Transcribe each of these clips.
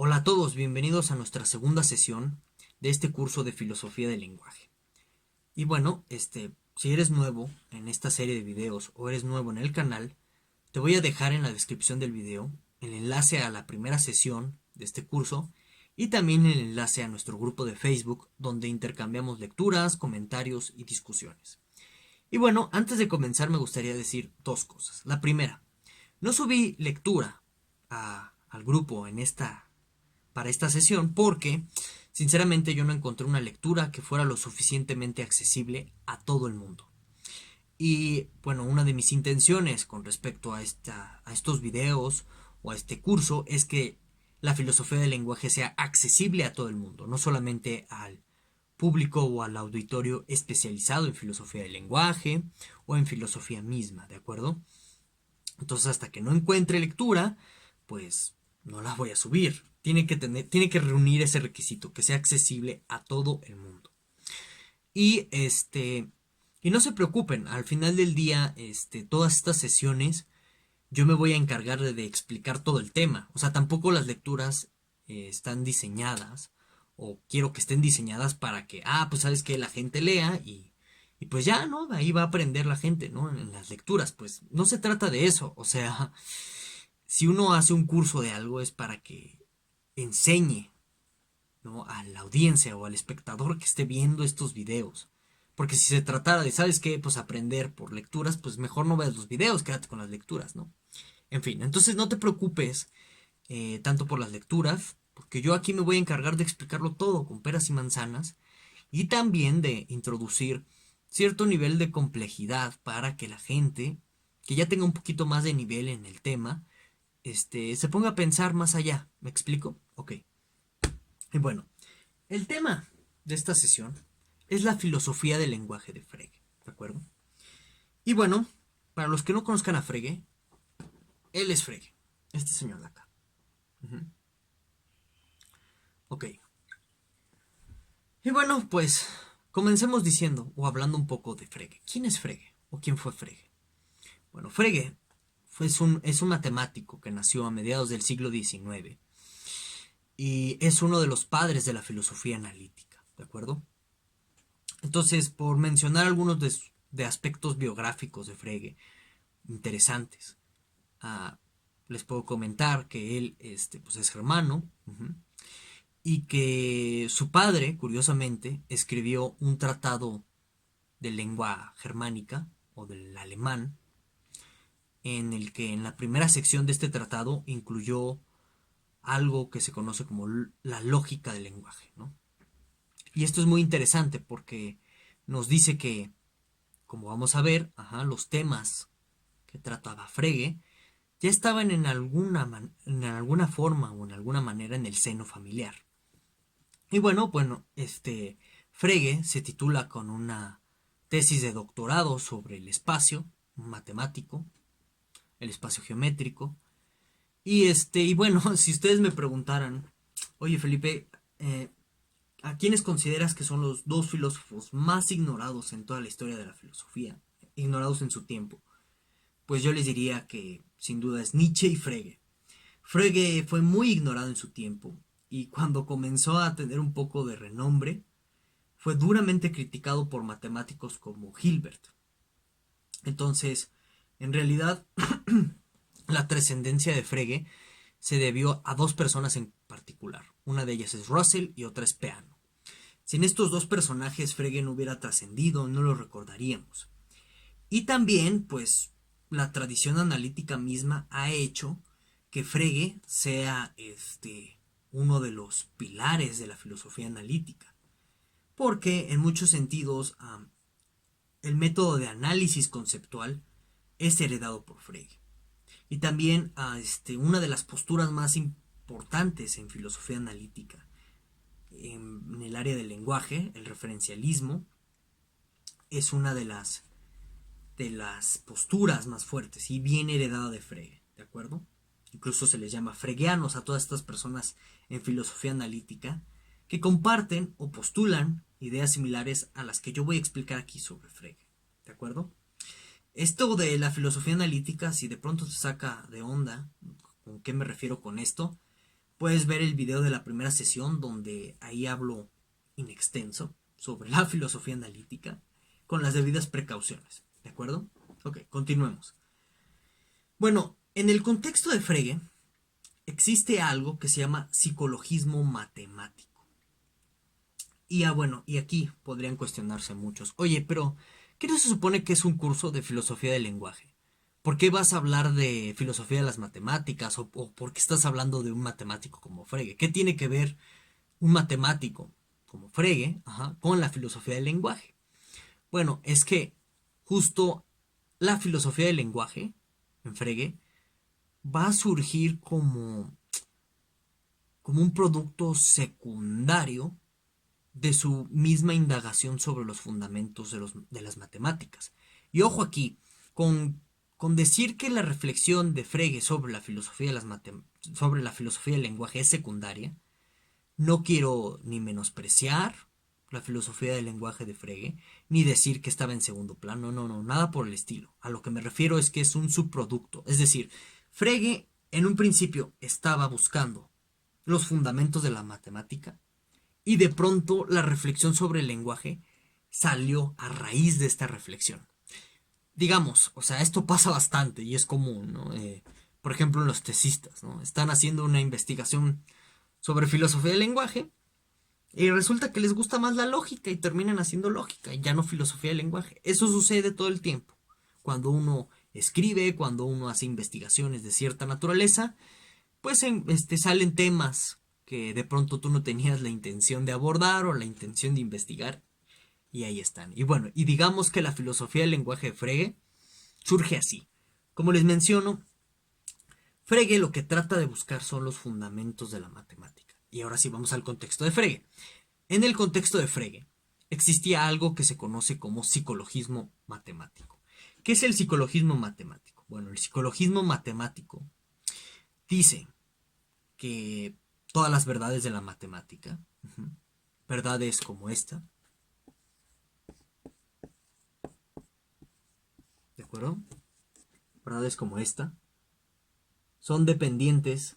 Hola a todos, bienvenidos a nuestra segunda sesión de este curso de filosofía del lenguaje. Y bueno, si eres nuevo en esta serie de videos o eres nuevo en el canal, te voy a dejar en la descripción del video el enlace a la primera sesión de este curso y también el enlace a nuestro grupo de Facebook donde intercambiamos lecturas, comentarios y discusiones. Y bueno, antes de comenzar me gustaría decir dos cosas. La primera, no subí lectura al grupo para esta sesión porque sinceramente yo no encontré una lectura que fuera lo suficientemente accesible a todo el mundo. Y bueno, una de mis intenciones con respecto a estos videos o a este curso es que la filosofía del lenguaje sea accesible a todo el mundo, no solamente al público o al auditorio especializado en filosofía del lenguaje o en filosofía misma, ¿de acuerdo? Entonces, hasta que no encuentre lectura, pues no la voy a subir. Tiene que reunir ese requisito, que sea accesible a todo el mundo. Y y no se preocupen, al final del día, todas estas sesiones, yo me voy a encargar de explicar todo el tema. O sea, tampoco las lecturas están diseñadas, o quiero que estén diseñadas para que, pues sabes que la gente lea y pues ya, ¿no? Ahí va a aprender la gente, ¿no? En las lecturas, pues no se trata de eso. O sea, si uno hace un curso de algo es para que enseñe, ¿no? A la audiencia o al espectador que esté viendo estos videos. Porque si se tratara de, ¿sabes qué? Pues aprender por lecturas, pues mejor no veas los videos, quédate con las lecturas, ¿no? En fin, entonces no te preocupes tanto por las lecturas, porque yo aquí me voy a encargar de explicarlo todo con peras y manzanas y también de introducir cierto nivel de complejidad para que la gente que ya tenga un poquito más de nivel en el tema, se ponga a pensar más allá. ¿Me explico? Ok. Y bueno, el tema de esta sesión es la filosofía del lenguaje de Frege, ¿de acuerdo? Y bueno, para los que no conozcan a Frege, él es Frege, este señor de acá. Uh-huh. Ok. Y bueno, pues comencemos diciendo o hablando un poco de Frege. ¿Quién es Frege? ¿O quién fue Frege? Bueno, Frege es un matemático que nació a mediados del siglo XIX y es uno de los padres de la filosofía analítica, ¿de acuerdo? Entonces, por mencionar algunos de aspectos biográficos de Frege interesantes, ah, les puedo comentar que él pues es germano, uh-huh, y que su padre, curiosamente, escribió un tratado de lengua germánica o del alemán, en el que en la primera sección de este tratado incluyó algo que se conoce como la lógica del lenguaje, ¿no? Y esto es muy interesante porque nos dice que, como vamos a ver, los temas que trataba Frege ya estaban en alguna forma o en alguna manera en el seno familiar. Y bueno, Frege se titula con una tesis de doctorado sobre el espacio matemático, el espacio geométrico. Y bueno, si ustedes me preguntaran, oye Felipe, ¿a quiénes consideras que son los dos filósofos más ignorados en toda la historia de la filosofía? Ignorados en su tiempo. Pues yo les diría que sin duda es Nietzsche y Frege. Frege fue muy ignorado en su tiempo y cuando comenzó a tener un poco de renombre, fue duramente criticado por matemáticos como Hilbert. Entonces, en realidad, la trascendencia de Frege se debió a dos personas en particular. Una de ellas es Russell y otra es Peano. Sin estos dos personajes, Frege no hubiera trascendido, no lo recordaríamos. Y también, pues, la tradición analítica misma ha hecho que Frege sea uno de los pilares de la filosofía analítica. Porque en muchos sentidos el método de análisis conceptual es heredado por Frege. Y también una de las posturas más importantes en filosofía analítica en el área del lenguaje, el referencialismo, es una de las posturas más fuertes y bien heredada de Frege, ¿de acuerdo? Incluso se les llama fregeanos a todas estas personas en filosofía analítica que comparten o postulan ideas similares a las que yo voy a explicar aquí sobre Frege, ¿de acuerdo? Esto de la filosofía analítica, si de pronto te saca de onda, ¿con qué me refiero con esto? puedes ver el video de la primera sesión donde ahí hablo in extenso sobre la filosofía analítica con las debidas precauciones. ¿De acuerdo? Ok, continuemos. Bueno, en el contexto de Frege existe algo que se llama psicologismo matemático. Y aquí podrían cuestionarse muchos. Oye, pero ¿qué no se supone que es un curso de filosofía del lenguaje? ¿Por qué vas a hablar de filosofía de las matemáticas? ¿O por qué estás hablando de un matemático como Frege? ¿Qué tiene que ver un matemático como Frege, con la filosofía del lenguaje? Bueno, es que justo la filosofía del lenguaje en Frege va a surgir como un producto secundario de su misma indagación sobre los fundamentos de las matemáticas. Y ojo aquí, con decir que la reflexión de Frege sobre la filosofía sobre la filosofía del lenguaje es secundaria, no quiero ni menospreciar la filosofía del lenguaje de Frege, ni decir que estaba en segundo plano, no, nada por el estilo. A lo que me refiero es que es un subproducto. Es decir, Frege en un principio estaba buscando los fundamentos de la matemática y de pronto la reflexión sobre el lenguaje salió a raíz de esta reflexión. Digamos, o sea, esto pasa bastante y es común, ¿no? Por ejemplo, los tesistas, ¿no? Están haciendo una investigación sobre filosofía del lenguaje y resulta que les gusta más la lógica y terminan haciendo lógica y ya no filosofía del lenguaje. Eso sucede todo el tiempo. Cuando uno escribe, cuando uno hace investigaciones de cierta naturaleza, pues salen temas que de pronto tú no tenías la intención de abordar o la intención de investigar y ahí están. Y bueno, y digamos que la filosofía del lenguaje de Frege surge así. Como les menciono, Frege lo que trata de buscar son los fundamentos de la matemática. Y ahora sí vamos al contexto de Frege. En el contexto de Frege existía algo que se conoce como psicologismo matemático. ¿Qué es el psicologismo matemático? Bueno, el psicologismo matemático dice que todas las verdades de la matemática, verdades como esta, ¿de acuerdo? Verdades como esta, son dependientes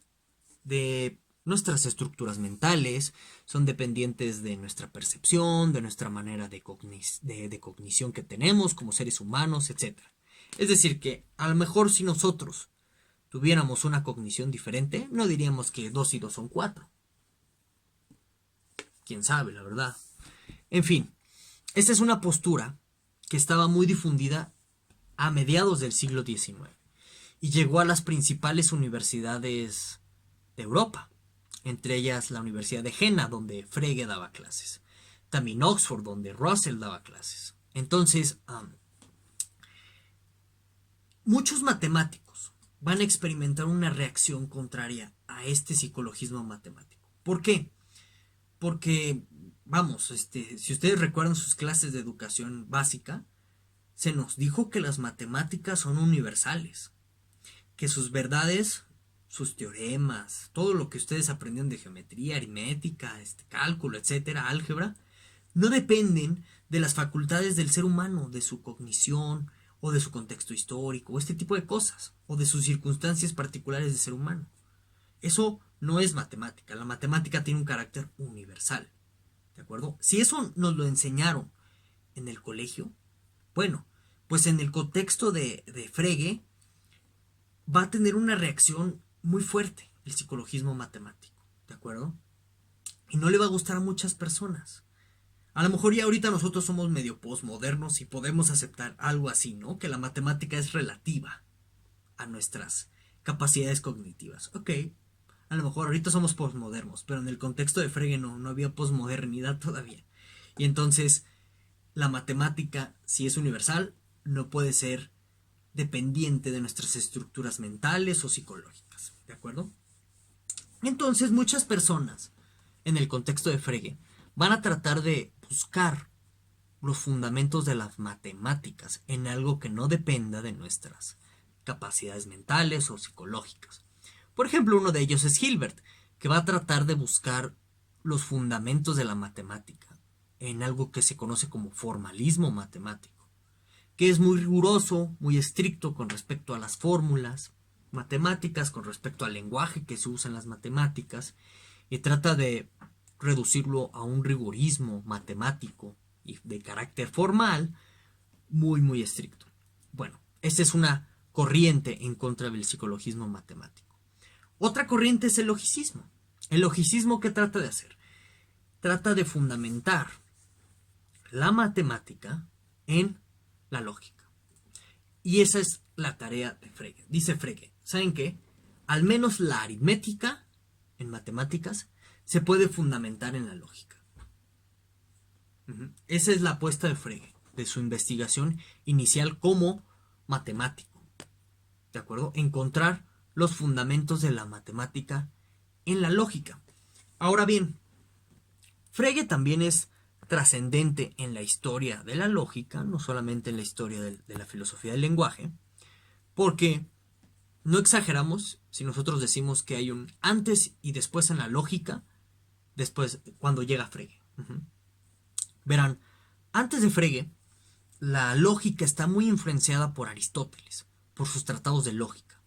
de nuestras estructuras mentales, son dependientes de nuestra percepción, de nuestra manera de cognición que tenemos como seres humanos, etc. Es decir, que a lo mejor si nosotros tuviéramos una cognición diferente, no diríamos que 2 y 2 son 4. Quién sabe, la verdad. En fin, esta es una postura que estaba muy difundida a mediados del siglo XIX y llegó a las principales universidades de Europa, entre ellas la Universidad de Jena, donde Frege daba clases, también Oxford, donde Russell daba clases. Entonces, muchos matemáticos van a experimentar una reacción contraria a este psicologismo matemático. ¿Por qué? Porque, vamos, si ustedes recuerdan sus clases de educación básica, se nos dijo que las matemáticas son universales, que sus verdades, sus teoremas, todo lo que ustedes aprendieron de geometría, aritmética, cálculo, etcétera, álgebra, no dependen de las facultades del ser humano, de su cognición o de su contexto histórico, o este tipo de cosas, o de sus circunstancias particulares del ser humano. Eso no es matemática. La matemática tiene un carácter universal. ¿De acuerdo? Si eso nos lo enseñaron en el colegio, bueno, pues en el contexto de Frege va a tener una reacción muy fuerte el psicologismo matemático. ¿De acuerdo? Y no le va a gustar a muchas personas. A lo mejor ya ahorita nosotros somos medio posmodernos y podemos aceptar algo así, ¿no? Que la matemática es relativa a nuestras capacidades cognitivas. Ok, a lo mejor ahorita somos posmodernos, pero en el contexto de Frege no había posmodernidad todavía. Y entonces la matemática, si es universal, no puede ser dependiente de nuestras estructuras mentales o psicológicas. ¿De acuerdo? Entonces muchas personas en el contexto de Frege van a tratar de buscar los fundamentos de las matemáticas en algo que no dependa de nuestras capacidades mentales o psicológicas. Por ejemplo, uno de ellos es Hilbert, que va a tratar de buscar los fundamentos de la matemática en algo que se conoce como formalismo matemático, que es muy riguroso, muy estricto con respecto a las fórmulas, matemáticas con respecto al lenguaje que se usa en las matemáticas y trata de reducirlo a un rigorismo matemático y de carácter formal muy muy estricto. Bueno, esta es una corriente en contra del psicologismo matemático. Otra corriente es el logicismo. El logicismo, ¿qué trata de hacer? Trata de fundamentar la matemática en la lógica. Y esa es la tarea de Frege. Dice Frege, ¿saben qué? Al menos la aritmética en matemáticas se puede fundamentar en la lógica. Esa es la apuesta de Frege, de su investigación inicial como matemático. ¿De acuerdo? Encontrar los fundamentos de la matemática en la lógica. Ahora bien, Frege también es trascendente en la historia de la lógica, no solamente en la historia de la filosofía del lenguaje, porque no exageramos si nosotros decimos que hay un antes y después en la lógica, después cuando llega Frege. Verán, antes de Frege, la lógica está muy influenciada por Aristóteles, por sus tratados de lógica.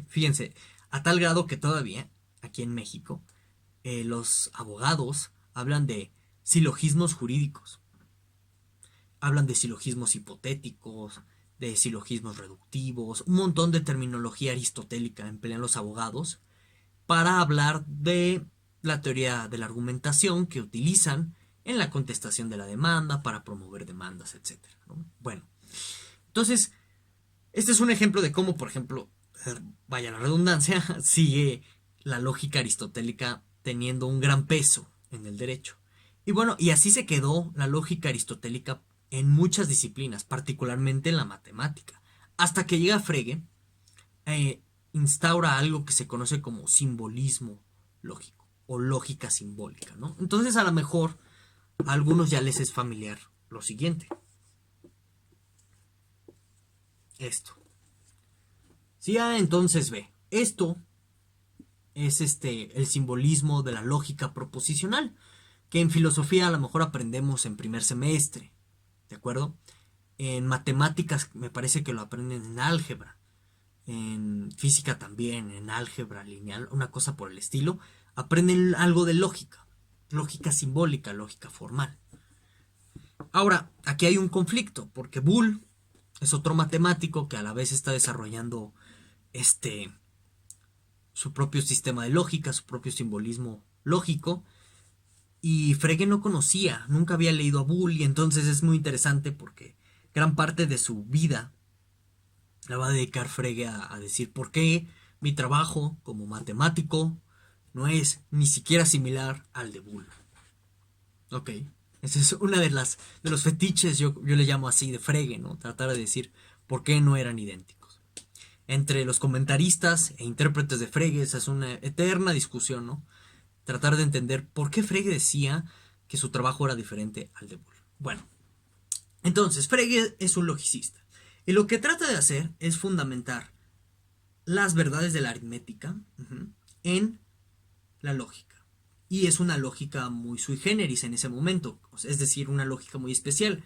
Fíjense, a tal grado que todavía, aquí en México, los abogados hablan de silogismos jurídicos. Hablan de silogismos hipotéticos, de silogismos reductivos, un montón de terminología aristotélica emplean los abogados para hablar de la teoría de la argumentación que utilizan en la contestación de la demanda, para promover demandas, etc. ¿no? Bueno, entonces, este es un ejemplo de cómo, por ejemplo, vaya la redundancia, sigue la lógica aristotélica teniendo un gran peso en el derecho. Y bueno, y así se quedó la lógica aristotélica en muchas disciplinas, particularmente en la matemática. Hasta que llega Frege, instaura algo que se conoce como simbolismo lógico o lógica simbólica, ¿no? Entonces, a lo mejor a algunos ya les es familiar lo siguiente. Esto. Si ya entonces ve, esto es el simbolismo de la lógica proposicional, que en filosofía a lo mejor aprendemos en primer semestre, ¿de acuerdo? En matemáticas me parece que lo aprenden en álgebra, en física también, en álgebra lineal, una cosa por el estilo, aprenden algo de lógica, lógica simbólica, lógica formal. Ahora, aquí hay un conflicto, porque Boole es otro matemático que a la vez está desarrollando su propio sistema de lógica, su propio simbolismo lógico, y Frege no conocía, nunca había leído a Boole, y entonces es muy interesante porque gran parte de su vida la va a dedicar Frege a decir por qué mi trabajo como matemático no es ni siquiera similar al de Boole. Ok, esa es una de los fetiches, yo le llamo así, de Frege, ¿no? Tratar de decir por qué no eran idénticos. Entre los comentaristas e intérpretes de Frege, esa es una eterna discusión, ¿no? Tratar de entender por qué Frege decía que su trabajo era diferente al de Boole. Bueno, entonces Frege es un logicista. Y lo que trata de hacer es fundamentar las verdades de la aritmética en la lógica. Y es una lógica muy sui generis en ese momento, es decir, una lógica muy especial,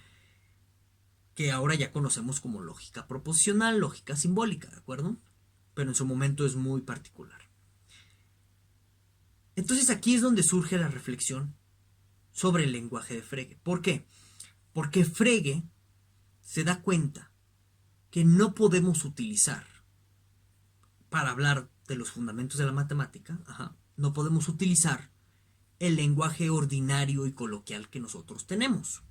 que ahora ya conocemos como lógica proposicional, lógica simbólica, ¿de acuerdo? Pero en su momento es muy particular. Entonces aquí es donde surge la reflexión sobre el lenguaje de Frege. ¿Por qué? Porque Frege se da cuenta que no podemos utilizar, para hablar de los fundamentos de la matemática, no podemos utilizar el lenguaje ordinario y coloquial que nosotros tenemos.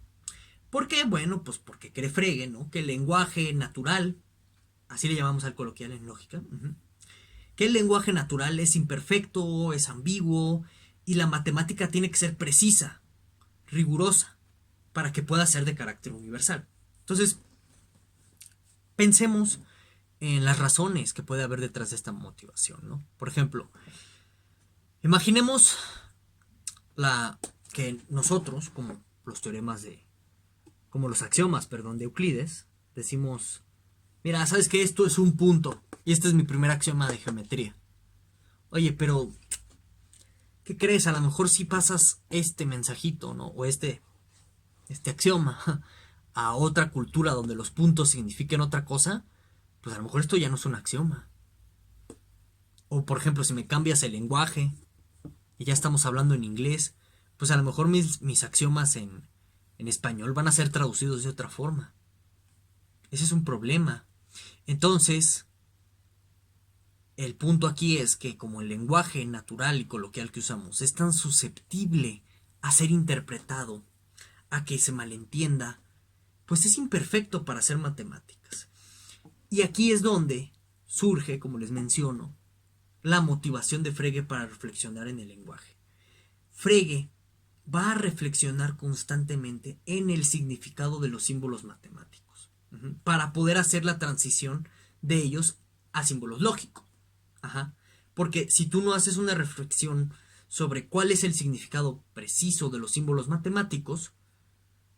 ¿Por qué? Bueno, pues porque cree Frege, ¿no? Que el lenguaje natural, así le llamamos al coloquial en lógica, que el lenguaje natural es imperfecto, es ambiguo, y la matemática tiene que ser precisa, rigurosa, para que pueda ser de carácter universal. Entonces, pensemos en las razones que puede haber detrás de esta motivación, ¿no? Por ejemplo, imaginemos que nosotros, como los teoremas como los axiomas, de Euclides, decimos, mira, ¿sabes qué? Esto es un punto, y este es mi primer axioma de geometría. Oye, pero, ¿qué crees? A lo mejor si pasas este mensajito, ¿no? O este axioma a otra cultura donde los puntos signifiquen otra cosa, pues a lo mejor esto ya no es un axioma. O por ejemplo, si me cambias el lenguaje y ya estamos hablando en inglés, pues a lo mejor mis axiomas en español van a ser traducidos de otra forma. Ese es un problema. Entonces, el punto aquí es que como el lenguaje natural y coloquial que usamos es tan susceptible a ser interpretado, a que se malentienda, pues es imperfecto para hacer matemáticas. Y aquí es donde surge, como les menciono, la motivación de Frege para reflexionar en el lenguaje. Frege va a reflexionar constantemente en el significado de los símbolos matemáticos, para poder hacer la transición de ellos a símbolos lógicos. Porque si tú no haces una reflexión sobre cuál es el significado preciso de los símbolos matemáticos,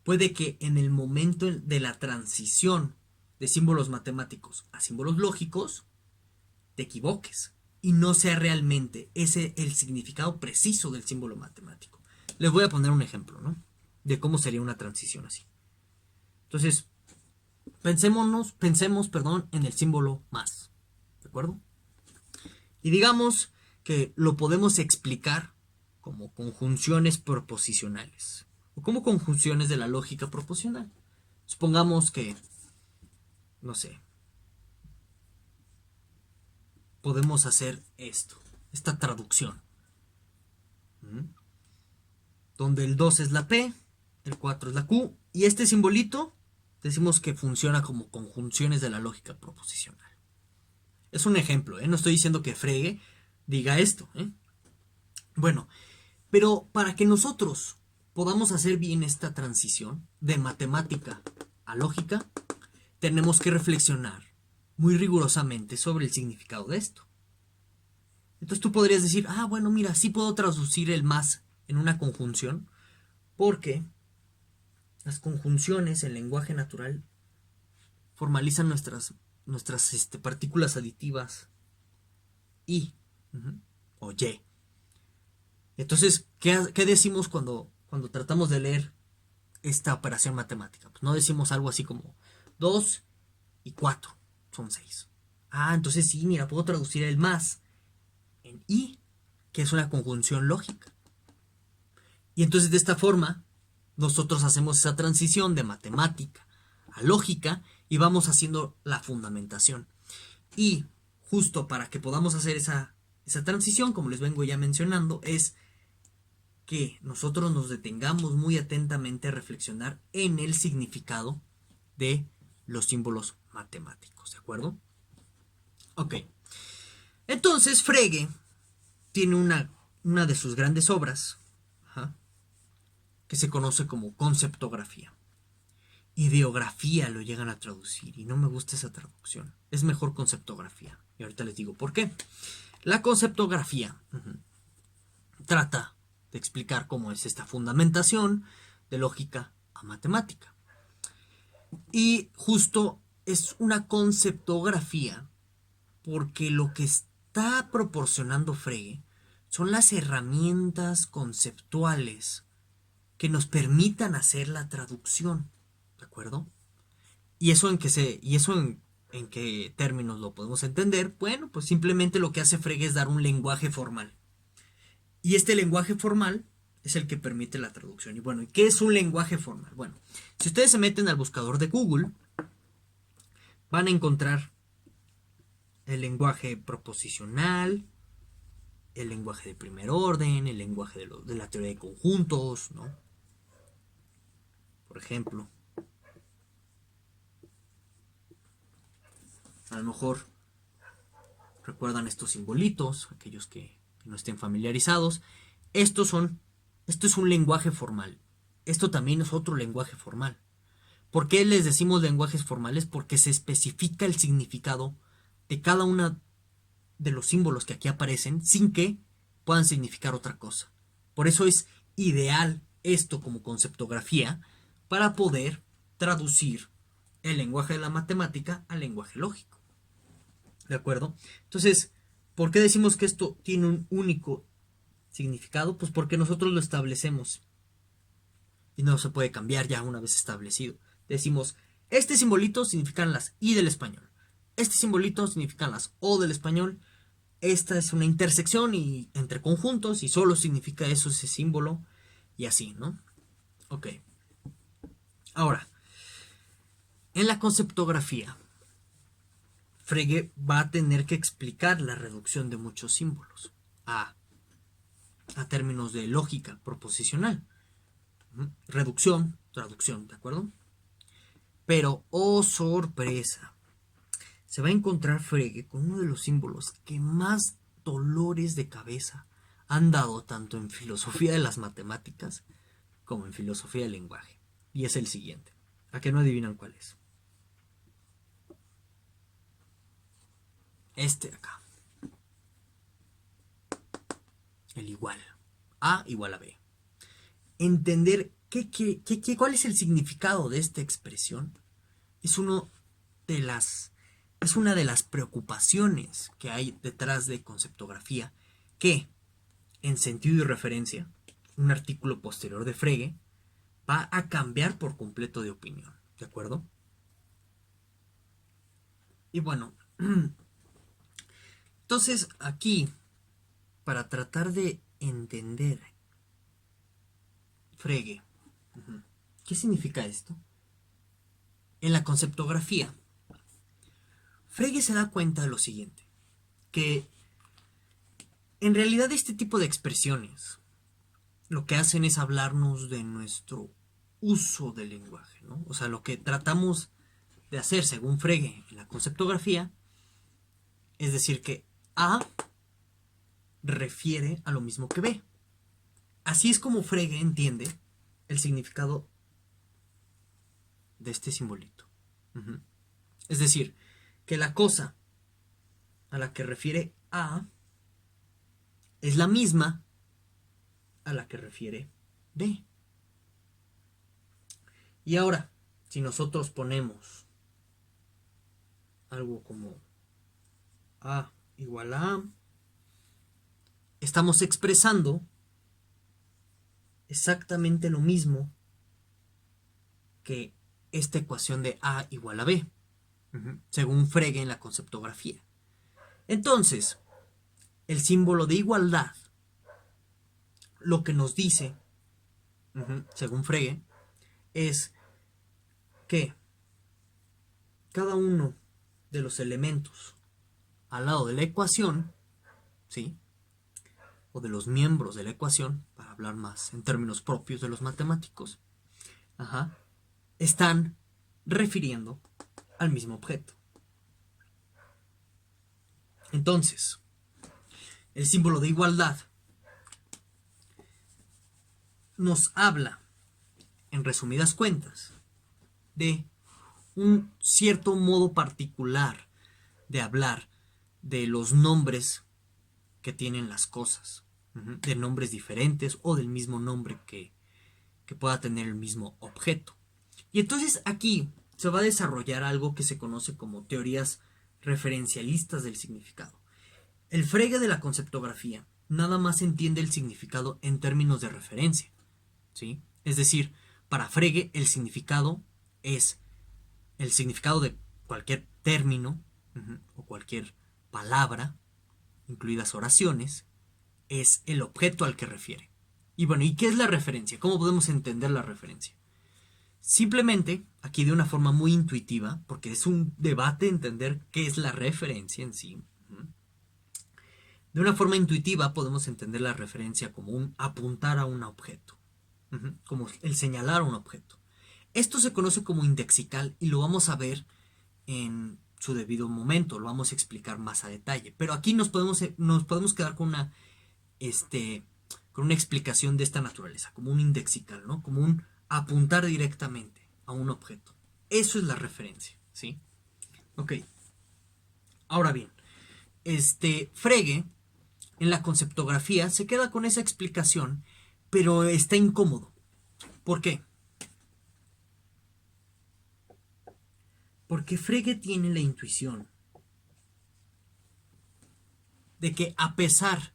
puede que en el momento de la transición de símbolos matemáticos a símbolos lógicos, te equivoques y no sea realmente ese el significado preciso del símbolo matemático. Les voy a poner un ejemplo, ¿no? De cómo sería una transición así. Entonces, pensemos, en el símbolo más, ¿de acuerdo? Y digamos que lo podemos explicar como conjunciones proposicionales o como conjunciones de la lógica proposicional. Supongamos que, no sé, podemos hacer esta traducción, donde el 2 es la P, el 4 es la Q, y este simbolito decimos que funciona como conjunciones de la lógica proposicional. Es un ejemplo, no estoy diciendo que Frege diga esto. Bueno, pero para que nosotros podamos hacer bien esta transición de matemática a lógica, tenemos que reflexionar muy rigurosamente sobre el significado de esto. Entonces tú podrías decir, bueno, mira, sí puedo traducir el más en una conjunción, porque las conjunciones en lenguaje natural formalizan nuestras partículas aditivas I o Y. Entonces, ¿qué decimos cuando tratamos de leer esta operación matemática? Pues no decimos algo así como 2 y 4 son 6. Entonces sí, mira, puedo traducir el más en I, que es una conjunción lógica. Y entonces de esta forma, nosotros hacemos esa transición de matemática a lógica y vamos haciendo la fundamentación. Y justo para que podamos hacer esa transición, como les vengo ya mencionando, es que nosotros nos detengamos muy atentamente a reflexionar en el significado de los símbolos matemáticos, ¿de acuerdo? Ok. Entonces Frege tiene una de sus grandes obras, que se conoce como conceptografía. Ideografía lo llegan a traducir y no me gusta esa traducción. Es mejor conceptografía. Y ahorita les digo por qué. La conceptografía trata de explicar cómo es esta fundamentación de lógica a matemática. Y justo es una conceptografía porque lo que está proporcionando Frege son las herramientas conceptuales que nos permitan hacer la traducción, ¿de acuerdo? ¿Y eso en qué términos lo podemos entender? Bueno, pues simplemente lo que hace Frege es dar un lenguaje formal. Y este lenguaje formal es el que permite la traducción. Y bueno, ¿qué es un lenguaje formal? Bueno, si ustedes se meten al buscador de Google, van a encontrar el lenguaje proposicional, el lenguaje de primer orden, el lenguaje de la teoría de conjuntos, ¿no? Por ejemplo, a lo mejor recuerdan estos simbolitos, aquellos que no estén familiarizados. Esto es un lenguaje formal. Esto también es otro lenguaje formal. ¿Por qué les decimos lenguajes formales? Porque se especifica el significado de cada uno de los símbolos que aquí aparecen sin que puedan significar otra cosa. Por eso es ideal esto como conceptografía para poder traducir el lenguaje de la matemática al lenguaje lógico. ¿De acuerdo? Entonces, ¿por qué decimos que esto tiene un único significado? Pues porque nosotros lo establecemos y no se puede cambiar ya una vez establecido. Decimos, este simbolito significan las I del español, este simbolito significan las O del español, esta es una intersección y entre conjuntos y solo significa eso, ese símbolo y así, ¿no? Ok. Ahora, en la conceptografía, Frege va a tener que explicar la reducción de muchos símbolos a términos de lógica proposicional. Reducción, traducción, ¿de acuerdo? Pero, oh sorpresa, se va a encontrar Frege con uno de los símbolos que más dolores de cabeza han dado tanto en filosofía de las matemáticas como en filosofía del lenguaje. Y es el siguiente. ¿A qué no adivinan cuál es? Este de acá. El igual. A igual a B. Entender cuál es el significado de esta expresión es es una de las preocupaciones que hay detrás de conceptografía, que en sentido y referencia, un artículo posterior de Frege va a cambiar por completo de opinión, ¿de acuerdo? Y bueno, entonces aquí, para tratar de entender Frege, ¿qué significa esto? En la conceptografía, Frege se da cuenta de lo siguiente, que en realidad este tipo de expresiones lo que hacen es hablarnos de nuestro uso del lenguaje, ¿no? O sea, lo que tratamos de hacer según Frege en la conceptografía es decir que A refiere a lo mismo que B. Así es como Frege entiende el significado de este simbolito. Es decir, que la cosa a la que refiere A es la misma a la que refiere B. Y ahora, si nosotros ponemos algo como A igual a A, estamos expresando exactamente lo mismo que esta ecuación de A igual a B, según Frege en la conceptografía. Entonces, el símbolo de igualdad lo que nos dice, según Frege, es que cada uno de los elementos al lado de la ecuación, ¿sí? O de los miembros de la ecuación, para hablar más en términos propios de los matemáticos, están refiriendo al mismo objeto. Entonces, el símbolo de igualdad nos habla, en resumidas cuentas, de un cierto modo particular de hablar de los nombres que tienen las cosas, de nombres diferentes o del mismo nombre que pueda tener el mismo objeto. Y entonces aquí se va a desarrollar algo que se conoce como teorías referencialistas del significado. El Frege de la conceptografía nada más entiende el significado en términos de referencia, ¿sí? Es decir, para Frege el significado es el significado de cualquier término o cualquier palabra, incluidas oraciones, es el objeto al que refiere. Y bueno, ¿y qué es la referencia? ¿Cómo podemos entender la referencia? Simplemente, aquí de una forma muy intuitiva, porque es un debate entender qué es la referencia en sí. De una forma intuitiva podemos entender la referencia como un apuntar a un objeto, como el señalar a un objeto. Esto se conoce como indexical y lo vamos a ver en su debido momento, lo vamos a explicar más a detalle. Pero aquí nos podemos quedar con una explicación de esta naturaleza, como un indexical, ¿no? Como un apuntar directamente a un objeto. Eso es la referencia, ¿sí? Ok. Ahora bien, Frege en la conceptografía se queda con esa explicación, pero está incómodo. ¿Por qué? Porque Frege tiene la intuición de que a pesar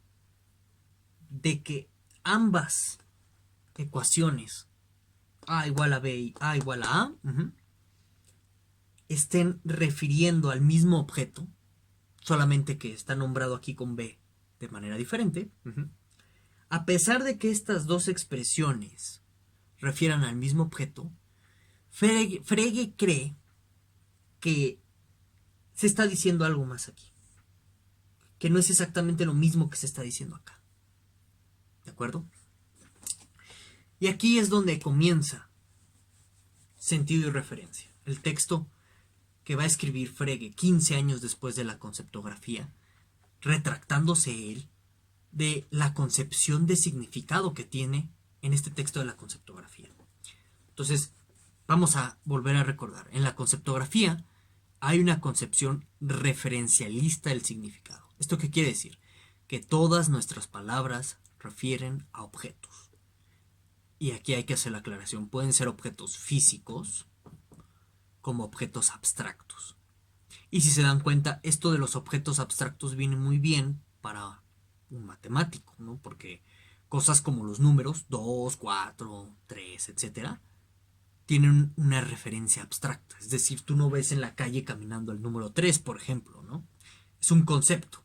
de que ambas ecuaciones A igual a B y A igual a A estén refiriendo al mismo objeto, solamente que está nombrado aquí con B de manera diferente. A pesar de que estas dos expresiones refieran al mismo objeto, Frege cree que se está diciendo algo más aquí, que no es exactamente lo mismo que se está diciendo acá. ¿De acuerdo? Y aquí es donde comienza sentido y referencia. El texto que va a escribir Frege 15 años después de la conceptografía, retractándose él de la concepción de significado que tiene en este texto de la conceptografía. Entonces, vamos a volver a recordar. En la conceptografía hay una concepción referencialista del significado. ¿Esto qué quiere decir? Que todas nuestras palabras refieren a objetos. Y aquí hay que hacer la aclaración. Pueden ser objetos físicos como objetos abstractos. Y si se dan cuenta, esto de los objetos abstractos viene muy bien para un matemático, ¿no? Porque cosas como los números, 2, 4, 3, etcétera, tienen una referencia abstracta. Es decir, tú no ves en la calle caminando el número 3, por ejemplo, ¿no? Es un concepto.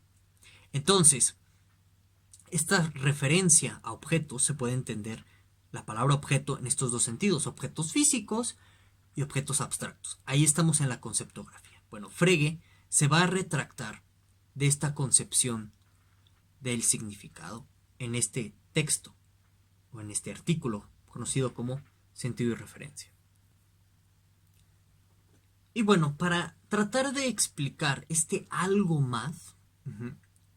Entonces, esta referencia a objetos se puede entender la palabra objeto en estos dos sentidos, objetos físicos y objetos abstractos. Ahí estamos en la conceptografía. Bueno, Frege se va a retractar de esta concepción del significado en este texto o en este artículo conocido como sentido y referencia. Y bueno, para tratar de explicar este algo más,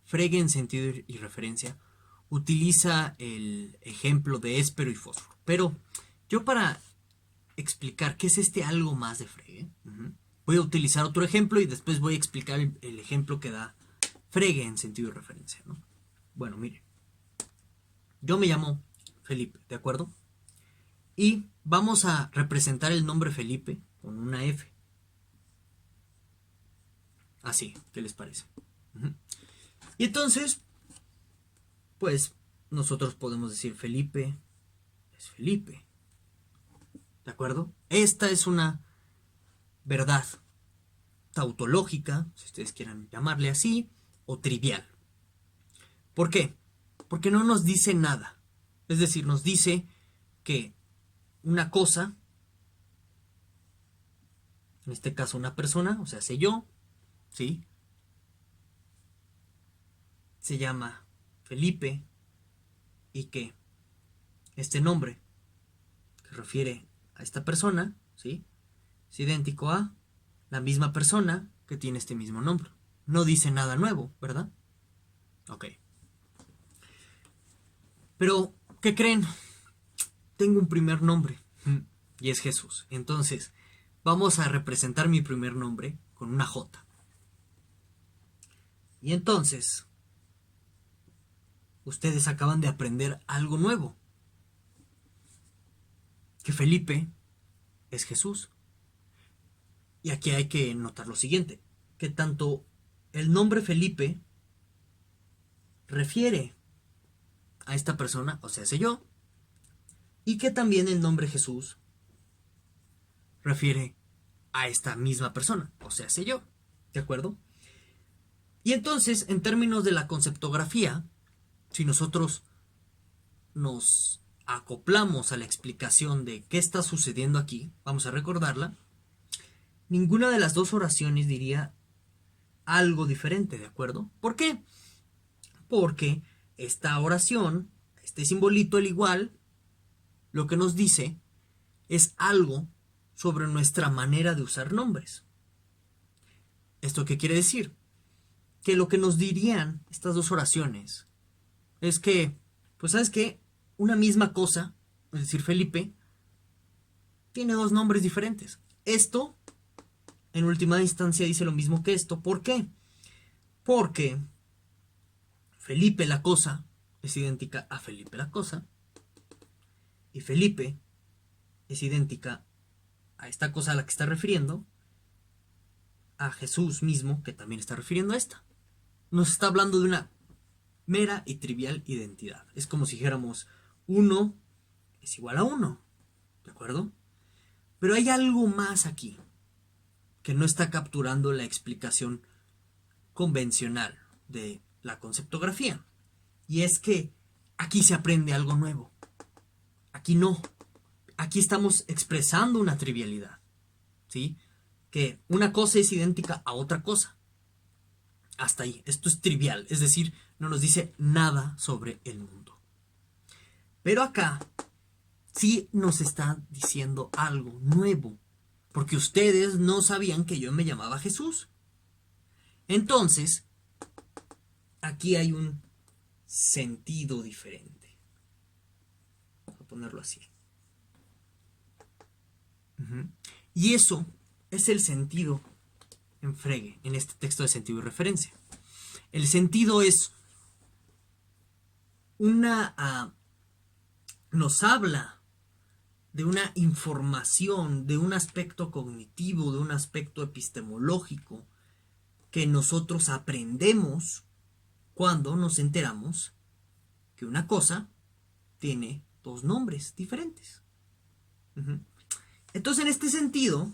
Frege en sentido y referencia utiliza el ejemplo de éspero y fósforo. Pero yo para explicar qué es este algo más de Frege, voy a utilizar otro ejemplo y después voy a explicar el ejemplo que da Frege en sentido y referencia, ¿no? Bueno, miren, yo me llamo Felipe, ¿de acuerdo? Y vamos a representar el nombre Felipe con una F. Así, ¿qué les parece? Y entonces, pues, nosotros podemos decir Felipe es Felipe. ¿De acuerdo? Esta es una verdad tautológica, si ustedes quieran llamarle así, o trivial. ¿Por qué? Porque no nos dice nada. Es decir, nos dice que una cosa, en este caso una persona, o sea, sé yo, ¿sí? Se llama Felipe y que este nombre que refiere a esta persona, ¿sí? Es idéntico a la misma persona que tiene este mismo nombre. No dice nada nuevo, ¿verdad? Ok. Pero, ¿qué creen? Tengo un primer nombre y es Jesús. Entonces, vamos a representar mi primer nombre con una J. Y entonces, ustedes acaban de aprender algo nuevo. Que Felipe es Jesús. Y aquí hay que notar lo siguiente, que tanto el nombre Felipe refiere a esta persona, o sea, sé yo, y que también el nombre Jesús refiere a esta misma persona, o sea, sé yo, ¿de acuerdo? Y entonces, en términos de la conceptografía, si nosotros nos acoplamos a la explicación de qué está sucediendo aquí, vamos a recordarla, ninguna de las dos oraciones diría algo diferente, ¿de acuerdo? ¿Por qué? Porque esta oración, este simbolito, el igual, lo que nos dice es algo sobre nuestra manera de usar nombres. ¿Esto qué quiere decir? Que lo que nos dirían estas dos oraciones es que, pues sabes qué, una misma cosa, es decir, Felipe, tiene dos nombres diferentes. Esto, en última instancia, dice lo mismo que esto. ¿Por qué? Porque Felipe la cosa es idéntica a Felipe la cosa y Felipe es idéntica a esta cosa a la que está refiriendo a Jesús mismo, que también está refiriendo a esta. Nos está hablando de una mera y trivial identidad. Es como si dijéramos 1 es igual a 1, ¿de acuerdo? Pero hay algo más aquí que no está capturando la explicación convencional de la conceptografía. Y es que aquí se aprende algo nuevo. Aquí no. Aquí estamos expresando una trivialidad. ¿Sí? Que una cosa es idéntica a otra cosa. Hasta ahí. Esto es trivial. Es decir, no nos dice nada sobre el mundo. Pero acá sí nos está diciendo algo nuevo. Porque ustedes no sabían que yo me llamaba Jesús. Entonces, aquí hay un sentido diferente. Voy a ponerlo así. Y eso es el sentido en Frege, en este texto de sentido y referencia. El sentido es nos habla de una información, de un aspecto cognitivo, de un aspecto epistemológico que nosotros aprendemos cuando nos enteramos que una cosa tiene dos nombres diferentes. Entonces, en este sentido,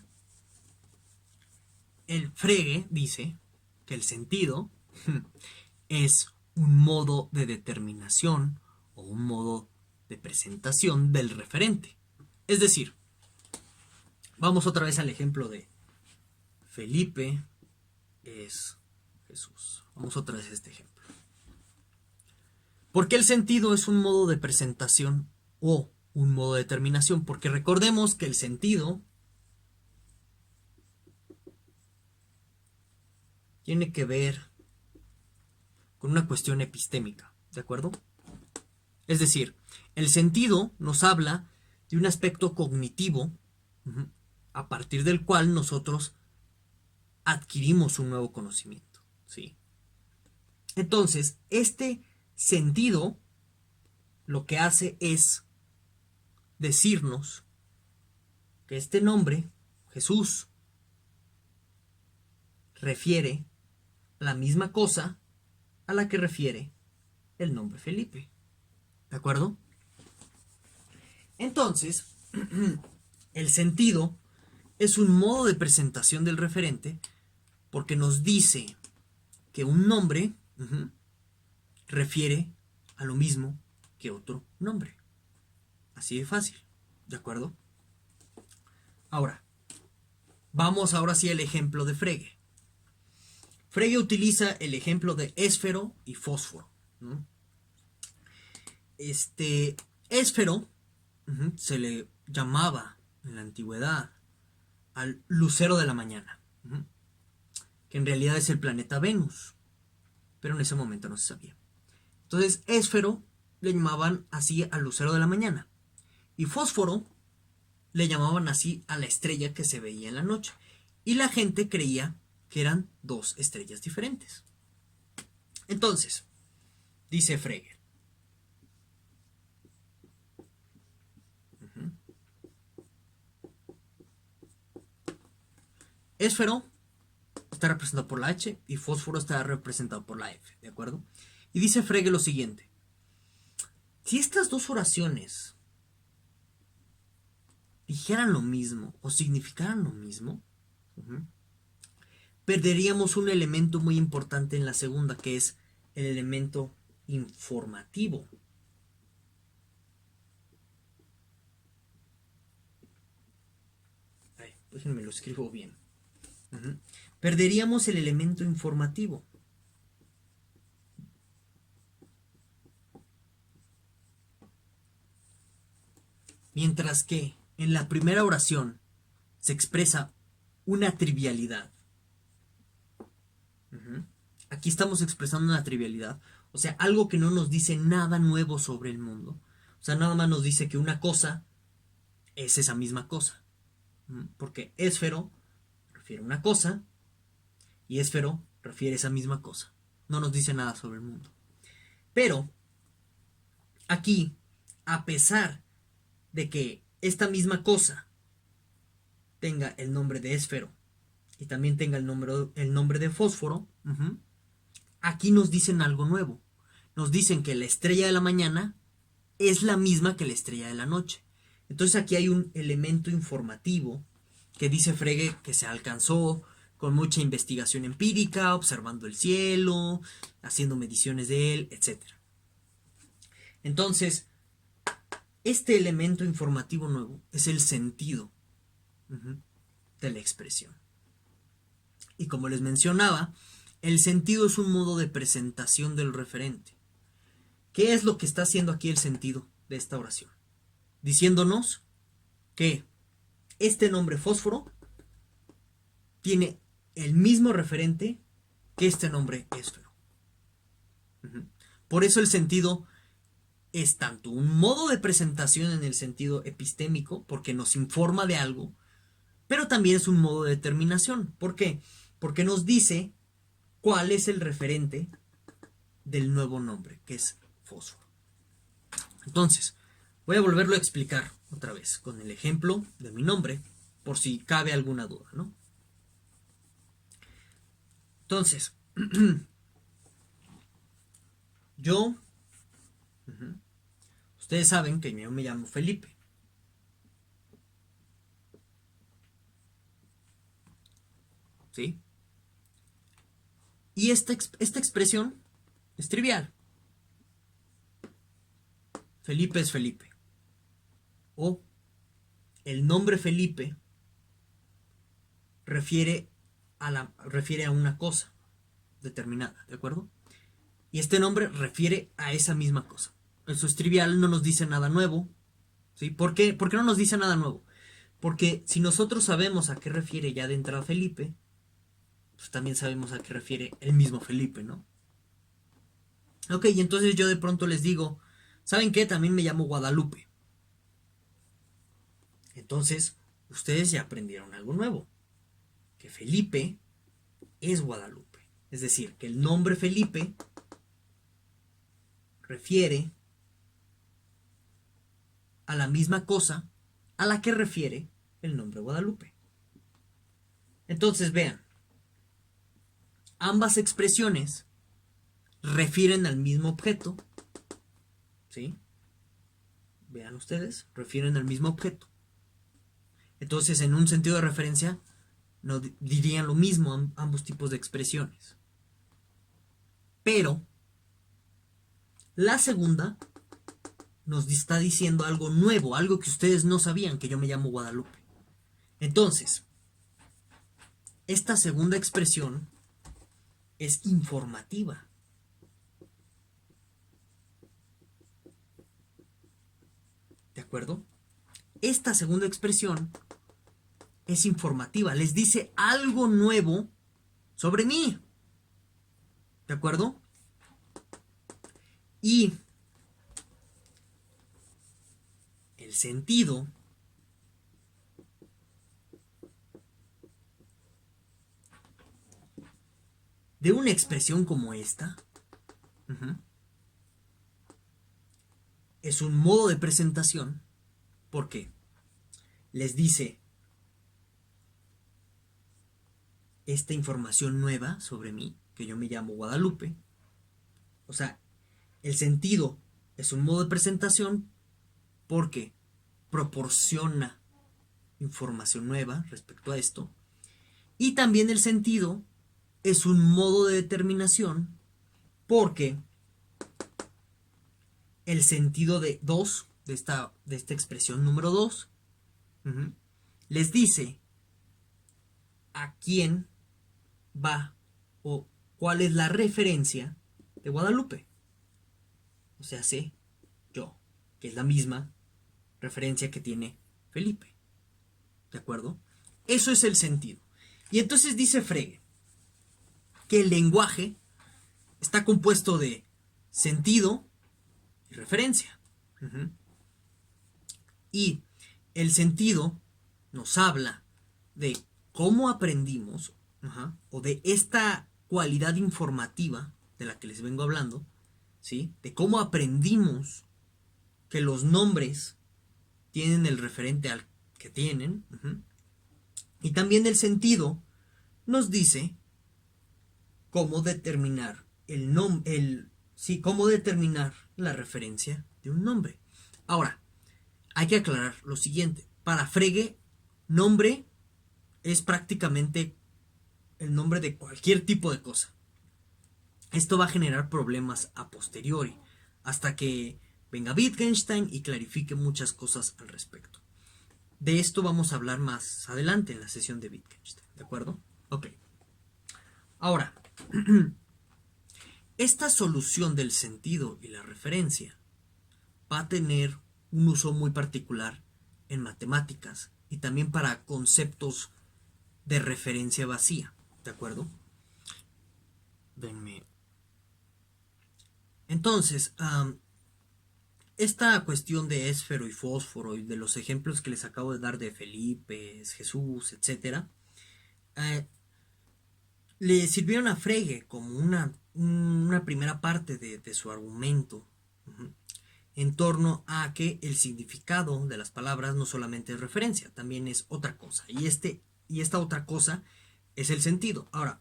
el Frege dice que el sentido es un modo de determinación o un modo de presentación del referente. Es decir, vamos otra vez al ejemplo de Felipe es Jesús. Vamos otra vez a este ejemplo. ¿Por qué el sentido es un modo de presentación o un modo de determinación? Porque recordemos que el sentido tiene que ver con una cuestión epistémica, ¿de acuerdo? Es decir, el sentido nos habla de un aspecto cognitivo a partir del cual nosotros adquirimos un nuevo conocimiento, ¿sí? Entonces, este sentido lo que hace es decirnos que este nombre, Jesús, refiere a la misma cosa a la que refiere el nombre Felipe. ¿De acuerdo? Entonces, el sentido es un modo de presentación del referente porque nos dice que un nombre refiere a lo mismo que otro nombre. Así de fácil. ¿De acuerdo? Ahora, vamos ahora sí al ejemplo de Frege. Frege utiliza el ejemplo de esfero y fósforo, ¿no? Esfero se le llamaba en la antigüedad al lucero de la mañana, que en realidad es el planeta Venus, pero en ese momento no se sabía. Entonces, esfero le llamaban así al lucero de la mañana y fósforo le llamaban así a la estrella que se veía en la noche. Y la gente creía que eran dos estrellas diferentes. Entonces, dice Frege. Esfero está representado por la H y fósforo está representado por la F, ¿de acuerdo? Y dice Frege lo siguiente. Si estas dos oraciones dijeran lo mismo o significaran lo mismo, perderíamos un elemento muy importante en la segunda, que es el elemento informativo. Ay, déjenme lo escribo bien. Perderíamos el elemento informativo. Mientras que en la primera oración se expresa una trivialidad. Aquí estamos expresando una trivialidad. O sea, algo que no nos dice nada nuevo sobre el mundo. O sea, nada más nos dice que una cosa es esa misma cosa. Porque esfero refiere a una cosa y esfero refiere a esa misma cosa. No nos dice nada sobre el mundo. Pero aquí, a pesar de que esta misma cosa tenga el nombre de esfero y también tenga el nombre de fósforo, aquí nos dicen algo nuevo. Nos dicen que la estrella de la mañana es la misma que la estrella de la noche. Entonces aquí hay un elemento informativo que dice Frege que se alcanzó con mucha investigación empírica, observando el cielo, haciendo mediciones de él, etc. Entonces, este elemento informativo nuevo es el sentido de la expresión. Y como les mencionaba, el sentido es un modo de presentación del referente. ¿Qué es lo que está haciendo aquí el sentido de esta oración? Diciéndonos que este nombre fósforo tiene el mismo referente que este nombre éstero. Por eso el sentido es tanto un modo de presentación en el sentido epistémico, porque nos informa de algo, pero también es un modo de determinación. ¿Por qué? Porque nos dice cuál es el referente del nuevo nombre, que es fósforo. Entonces, voy a volverlo a explicar otra vez con el ejemplo de mi nombre, por si cabe alguna duda, ¿no? Entonces, yo, ustedes saben que yo me llamo Felipe. ¿Sí? Y esta expresión es trivial. Felipe es Felipe. O el nombre Felipe refiere a una cosa determinada, ¿de acuerdo? Y este nombre refiere a esa misma cosa. Eso es trivial, no nos dice nada nuevo. ¿Sí? ¿Por qué no nos dice nada nuevo? Porque si nosotros sabemos a qué refiere ya de entrada Felipe, pues también sabemos a qué refiere el mismo Felipe, ¿no? Ok, y entonces yo de pronto les digo, ¿saben qué? También me llamo Guadalupe. Entonces, ustedes ya aprendieron algo nuevo. Que Felipe es Guadalupe. Es decir, que el nombre Felipe refiere a la misma cosa a la que refiere el nombre Guadalupe. Entonces, vean, ambas expresiones refieren al mismo objeto, ¿sí? Vean ustedes, refieren al mismo objeto. Entonces, en un sentido de referencia, no dirían lo mismo ambos tipos de expresiones. Pero la segunda nos está diciendo algo nuevo, algo que ustedes no sabían, que yo me llamo Guadalupe. Entonces, esta segunda expresión es informativa. ¿De acuerdo? Esta segunda expresión es informativa, les dice algo nuevo sobre mí. ¿De acuerdo? Y el sentido de una expresión como esta es un modo de presentación porque les dice esta información nueva sobre mí, que yo me llamo Guadalupe. O sea, el sentido es un modo de presentación porque proporciona información nueva respecto a esto. Y también el sentido es un modo de determinación porque el sentido de 2, de esta expresión número 2, les dice a quién va o cuál es la referencia de Guadalupe. O sea, sé yo, que es la misma referencia que tiene Felipe. ¿De acuerdo? Eso es el sentido. Y entonces dice Frege que el lenguaje está compuesto de sentido y referencia. Y el sentido nos habla de cómo aprendimos, o de esta cualidad informativa de la que les vengo hablando, ¿sí? De cómo aprendimos que los nombres tienen el referente al que tienen. Y también el sentido nos dice cómo determinar cómo determinar la referencia de un nombre. Ahora, hay que aclarar lo siguiente. Para Frege, nombre es prácticamente el nombre de cualquier tipo de cosa. Esto va a generar problemas a posteriori, hasta que venga Wittgenstein y clarifique muchas cosas al respecto. De esto vamos a hablar más adelante en la sesión de Wittgenstein, ¿de acuerdo? Ok. Ahora, esta solución del sentido y la referencia va a tener un uso muy particular en matemáticas y también para conceptos de referencia vacía, ¿de acuerdo? Denme. Entonces, esta cuestión de esfero y fósforo y de los ejemplos que les acabo de dar de Felipe, Jesús, etcétera, le sirvieron a Frege como una primera parte de su argumento, en torno a que el significado de las palabras no solamente es referencia, también es otra cosa. Y esta otra cosa es el sentido. Ahora,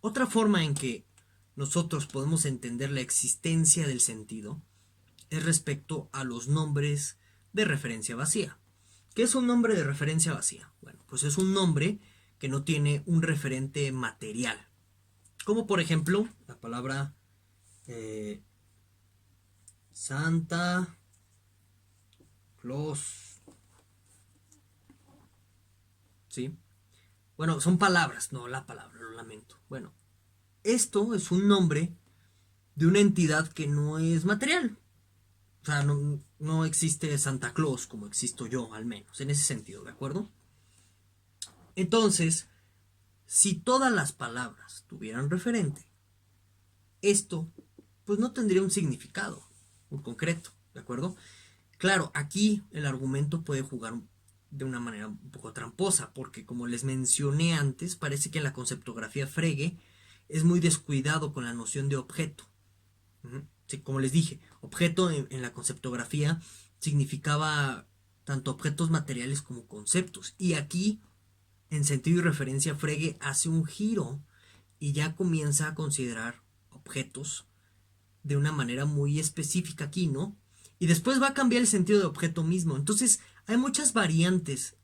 otra forma en que nosotros podemos entender la existencia del sentido es respecto a los nombres de referencia vacía. ¿Qué es un nombre de referencia vacía? Bueno, pues es un nombre que no tiene un referente material. Como por ejemplo la palabra Santa Claus. ¿Sí? Bueno, son palabras, no la palabra, lo lamento. Bueno, esto es un nombre de una entidad que no es material. O sea, no existe Santa Claus como existo yo, al menos, en ese sentido, ¿de acuerdo? Entonces, si todas las palabras tuvieran referente, esto pues no tendría un significado muy concreto, ¿de acuerdo? Claro, aquí el argumento puede jugar de una manera un poco tramposa, porque como les mencioné antes, parece que en la conceptografía Frege es muy descuidado con la noción de objeto. Sí, como les dije, objeto en la conceptografía significaba tanto objetos materiales como conceptos. Y aquí, en sentido y referencia, Frege hace un giro y ya comienza a considerar objetos de una manera muy específica aquí, ¿no? Y después va a cambiar el sentido de objeto mismo. Entonces, hay muchas variantes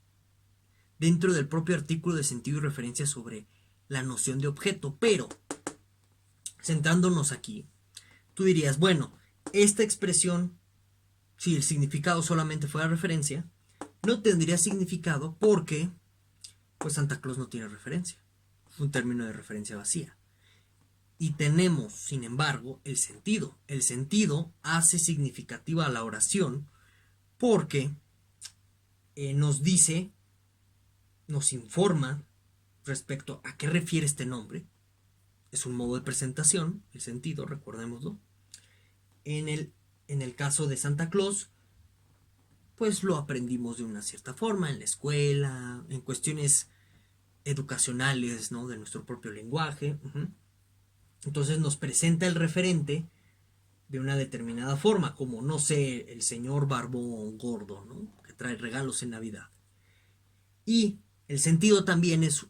dentro del propio artículo de sentido y referencia sobre la noción de objeto, pero centrándonos aquí, tú dirías, bueno, esta expresión, si el significado solamente fuera referencia, no tendría significado porque, pues Santa Claus no tiene referencia. Es un término de referencia vacía. Y tenemos, sin embargo, el sentido. El sentido hace significativa la oración porque nos dice, nos informa respecto a qué refiere este nombre. Es un modo de presentación, el sentido, recordémoslo. En el caso de Santa Claus, pues lo aprendimos de una cierta forma en la escuela, en cuestiones educacionales, ¿no? De nuestro propio lenguaje. Entonces nos presenta el referente de una determinada forma, como, no sé, el señor barbón gordo, ¿no? Que trae regalos en Navidad. Y el sentido también es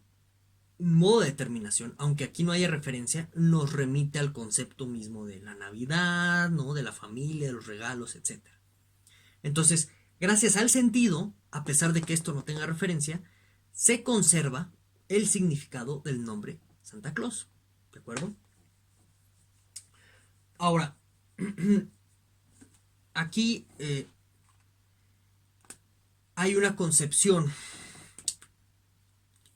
un modo de determinación, aunque aquí no haya referencia, nos remite al concepto mismo de la Navidad, ¿no? De la familia, de los regalos, etcétera. Entonces, gracias al sentido, a pesar de que esto no tenga referencia, se conserva el significado del nombre Santa Claus. ¿De acuerdo? Ahora, aquí hay una concepción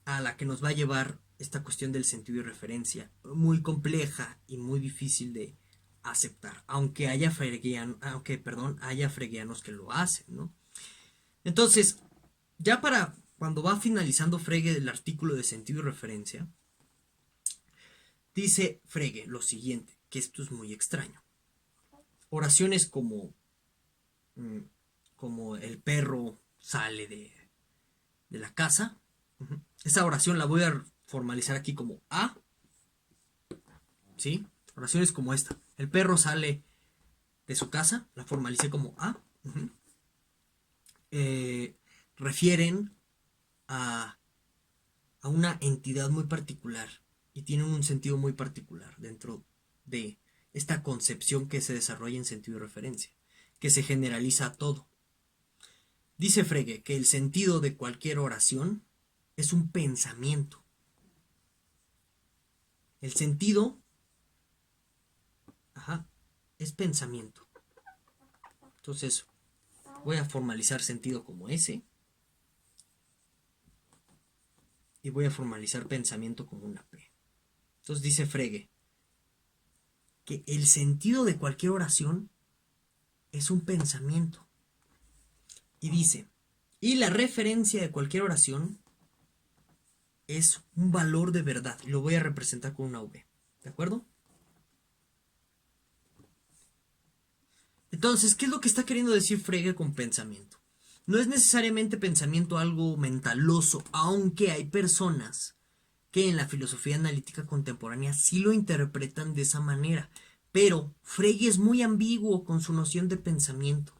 a la que nos va a llevar esta cuestión del sentido y referencia, muy compleja y muy difícil de aceptar, aunque haya freguianos que lo hacen, ¿no? Entonces, ya para cuando va finalizando Frege el artículo de sentido y referencia, dice Frege lo siguiente, que esto es muy extraño. Oraciones como el perro sale de la casa. Esa oración la voy a formalizar aquí como A. ¿Sí? Oraciones como esta. El perro sale de su casa. La formalicé como A. Refieren a una entidad muy particular y tienen un sentido muy particular dentro de esta concepción que se desarrolla en sentido de referencia, que se generaliza a todo. Dice Frege que el sentido de cualquier oración es un pensamiento. El sentido, es pensamiento. Entonces, voy a formalizar sentido como S. Y voy a formalizar pensamiento como una P. Entonces dice Frege que el sentido de cualquier oración es un pensamiento. Y dice, y la referencia de cualquier oración es un valor de verdad. Lo voy a representar con una V. ¿De acuerdo? Entonces, ¿qué es lo que está queriendo decir Frege con pensamiento? No es necesariamente pensamiento algo mentaloso, aunque hay personas que en la filosofía analítica contemporánea sí lo interpretan de esa manera. Pero Frege es muy ambiguo con su noción de pensamiento.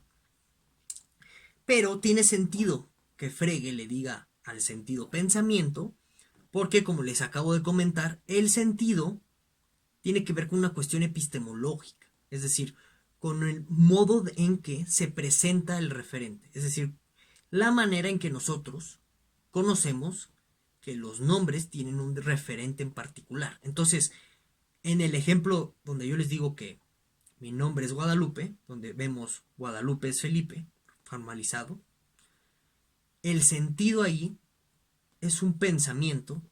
Pero tiene sentido que Frege le diga al sentido pensamiento, porque como les acabo de comentar, el sentido tiene que ver con una cuestión epistemológica, es decir, con el modo en que se presenta el referente, es decir, la manera en que nosotros conocemos que los nombres tienen un referente en particular. Entonces, en el ejemplo donde yo les digo que mi nombre es Guadalupe, donde vemos Guadalupe es Felipe, formalizado, el sentido ahí es un pensamiento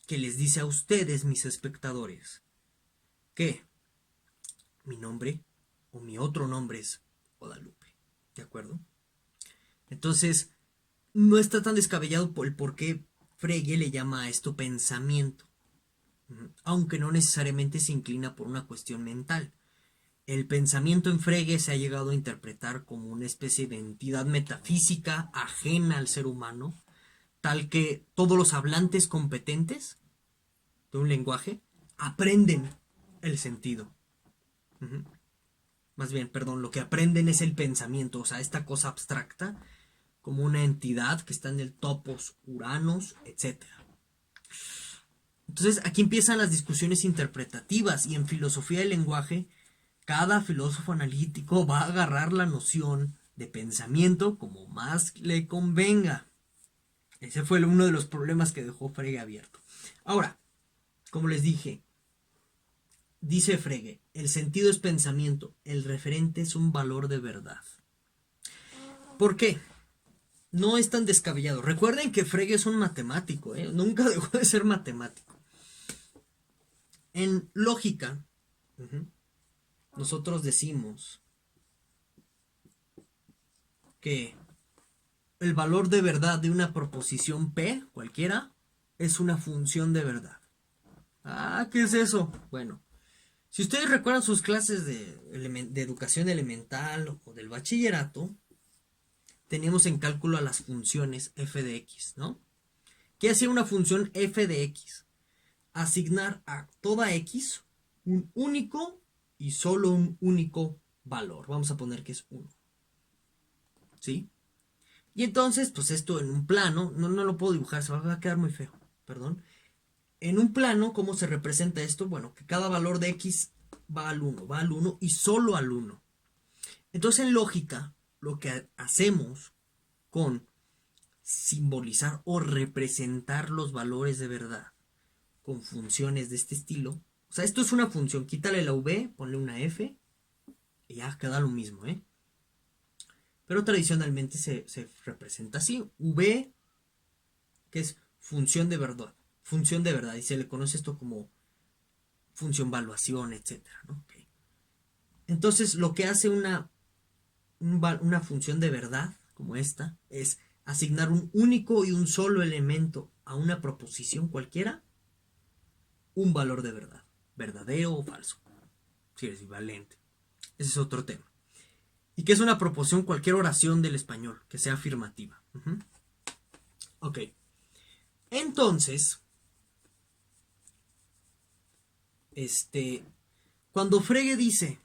que les dice a ustedes, mis espectadores, que mi nombre o mi otro nombre es Guadalupe. ¿De acuerdo? Entonces, no está tan descabellado por el por qué Frege le llama a esto pensamiento, aunque no necesariamente se inclina por una cuestión mental. El pensamiento en Frege se ha llegado a interpretar como una especie de entidad metafísica ajena al ser humano, tal que todos los hablantes competentes de un lenguaje aprenden el sentido. Más bien, perdón, lo que aprenden es el pensamiento, o sea, esta cosa abstracta, como una entidad que está en el topos, Uranus, etc. Entonces, aquí empiezan las discusiones interpretativas y en filosofía del lenguaje, cada filósofo analítico va a agarrar la noción de pensamiento como más le convenga. Ese fue uno de los problemas que dejó Frege abierto. Ahora, como les dije, dice Frege, el sentido es pensamiento, el referente es un valor de verdad. ¿Por qué? No es tan descabellado. Recuerden que Frege es un matemático, nunca dejó de ser matemático. En lógica, nosotros decimos que el valor de verdad de una proposición P, cualquiera, es una función de verdad. Ah, ¿qué es eso? Bueno, si ustedes recuerdan sus clases de educación elemental o del bachillerato, teníamos en cálculo a las funciones f de x, ¿no? ¿Qué hacía una función f de x? Asignar a toda x un único y solo un único valor. Vamos a poner que es 1. ¿Sí? Y entonces, pues esto en un plano, no lo puedo dibujar, se va a quedar muy feo, perdón. En un plano, ¿cómo se representa esto? Bueno, que cada valor de x va al 1 y solo al 1. Entonces en lógica, lo que hacemos con simbolizar o representar los valores de verdad con funciones de este estilo, o sea, esto es una función, quítale la v, ponle una f y ya queda lo mismo, pero tradicionalmente se representa así, v, que es función de verdad, y se le conoce esto como función valuación, etcétera, ¿no? Okay. Entonces, lo que hace una función de verdad, como esta, es asignar un único y un solo elemento a una proposición cualquiera, un valor de verdad, verdadero o falso, si es equivalente. Ese es otro tema. Y que es una proposición cualquier oración del español, que sea afirmativa. Ok. Entonces, cuando Frege dice,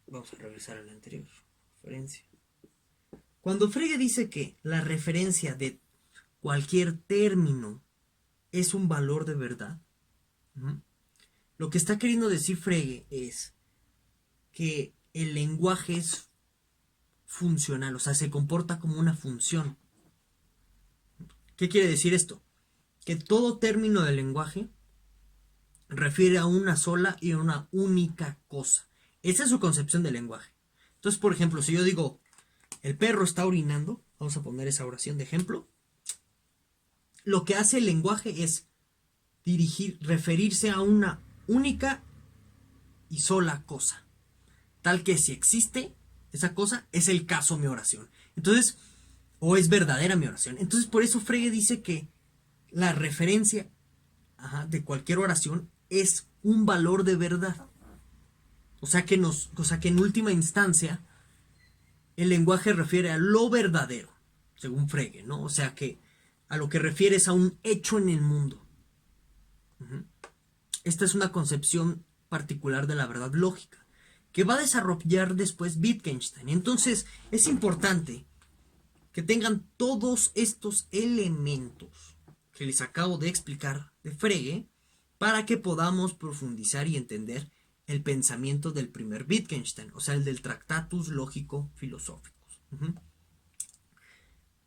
vamos a regresar a la anterior referencia. Cuando Frege dice que la referencia de cualquier término es un valor de verdad, lo que está queriendo decir Frege es que el lenguaje es funcional, o sea, se comporta como una función. ¿Qué quiere decir esto? que todo término del lenguaje refiere a una sola y una única cosa. Esa es su concepción del lenguaje. Entonces, por ejemplo, si yo digo, el perro está orinando, vamos a poner esa oración de ejemplo, lo que hace el lenguaje es referirse a una única y sola cosa. Tal que si existe esa cosa, es el caso mi oración. Entonces, o es verdadera mi oración. Entonces, por eso Frege dice que la referencia de cualquier oración es un valor de verdad. O sea que en última instancia el lenguaje refiere a lo verdadero, según Frege, ¿no? O sea que a lo que refiere es a un hecho en el mundo. Esta es una concepción particular de la verdad lógica que va a desarrollar después Wittgenstein. Entonces es importante que tengan todos estos elementos que les acabo de explicar de Frege para que podamos profundizar y entender el pensamiento del primer Wittgenstein, o sea, el del Tractatus Lógico-Filosóficos.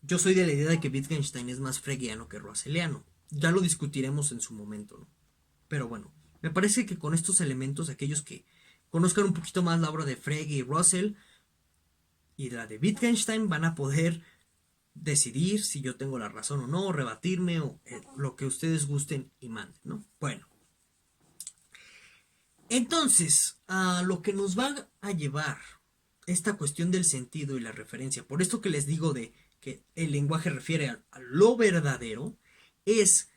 Yo soy de la idea de que Wittgenstein es más fregiano que russelliano. Ya lo discutiremos en su momento, ¿no? Pero bueno, me parece que con estos elementos, aquellos que conozcan un poquito más la obra de Frege y Russell y la de Wittgenstein van a poder decidir si yo tengo la razón o no, rebatirme o lo que ustedes gusten y manden, ¿no? Bueno. Entonces, a lo que nos va a llevar esta cuestión del sentido y la referencia, por esto que les digo de que el lenguaje refiere a lo verdadero, es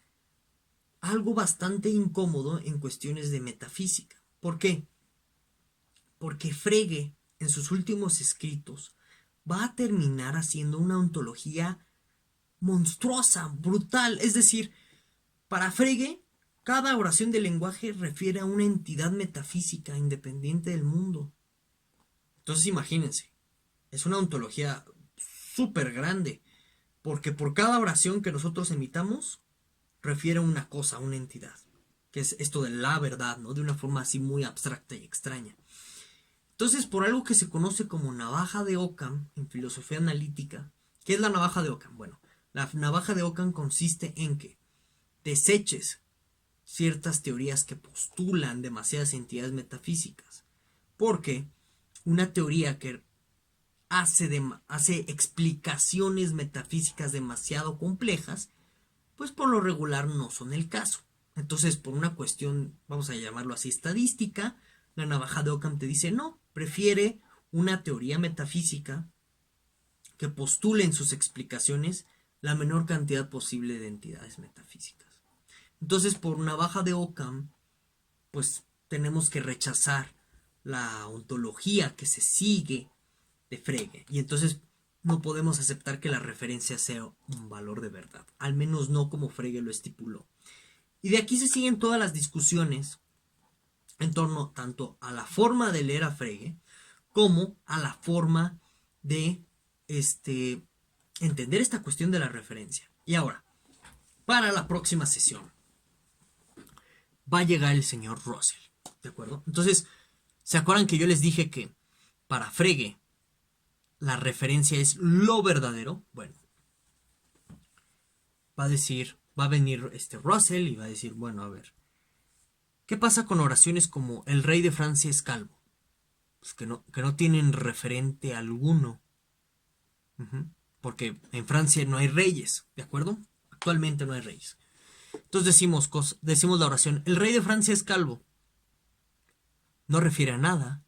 algo bastante incómodo en cuestiones de metafísica. ¿Por qué? Porque Frege, en sus últimos escritos, va a terminar haciendo una ontología monstruosa, brutal. Es decir, para Frege, cada oración del lenguaje refiere a una entidad metafísica independiente del mundo. Entonces imagínense, es una ontología súper grande, porque por cada oración que nosotros emitamos, refiere a una cosa, a una entidad, que es esto de la verdad, ¿no? De una forma así muy abstracta y extraña. Entonces, por algo que se conoce como navaja de Occam en filosofía analítica, ¿qué es la navaja de Occam? Bueno, la navaja de Occam consiste en que deseches ciertas teorías que postulan demasiadas entidades metafísicas, porque una teoría que hace explicaciones metafísicas demasiado complejas, pues por lo regular no son el caso. Entonces, por una cuestión, vamos a llamarlo así, estadística, la navaja de Occam te dice no, prefiere una teoría metafísica que postule en sus explicaciones la menor cantidad posible de entidades metafísicas. Entonces, por navaja de Occam, pues tenemos que rechazar la ontología que se sigue de Frege. Y entonces no podemos aceptar que la referencia sea un valor de verdad. Al menos no como Frege lo estipuló. Y de aquí se siguen todas las discusiones en torno tanto a la forma de leer a Frege como a la forma de entender esta cuestión de la referencia. Y ahora, para la próxima sesión, va a llegar el señor Russell, ¿de acuerdo? Entonces, ¿se acuerdan que yo les dije que para Frege la referencia es lo verdadero? Bueno, va a venir Russell y va a decir, bueno, a ver, ¿qué pasa con oraciones como el rey de Francia es calvo? Pues que no tienen referente alguno. Porque en Francia no hay reyes, ¿de acuerdo? Actualmente no hay reyes. Entonces decimos la oración, el rey de Francia es calvo. No refiere a nada.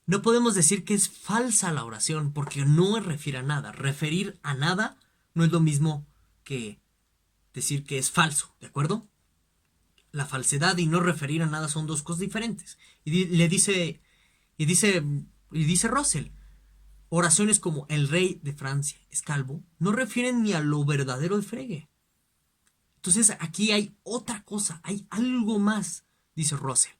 No podemos decir que es falsa la oración porque no refiere a nada. Referir a nada no es lo mismo que decir que es falso, ¿de acuerdo? La falsedad y no referir a nada son dos cosas diferentes. Y dice Russell, oraciones como el rey de Francia es calvo no refieren ni a lo verdadero de Frege. Entonces aquí hay otra cosa, hay algo más, dice Russell.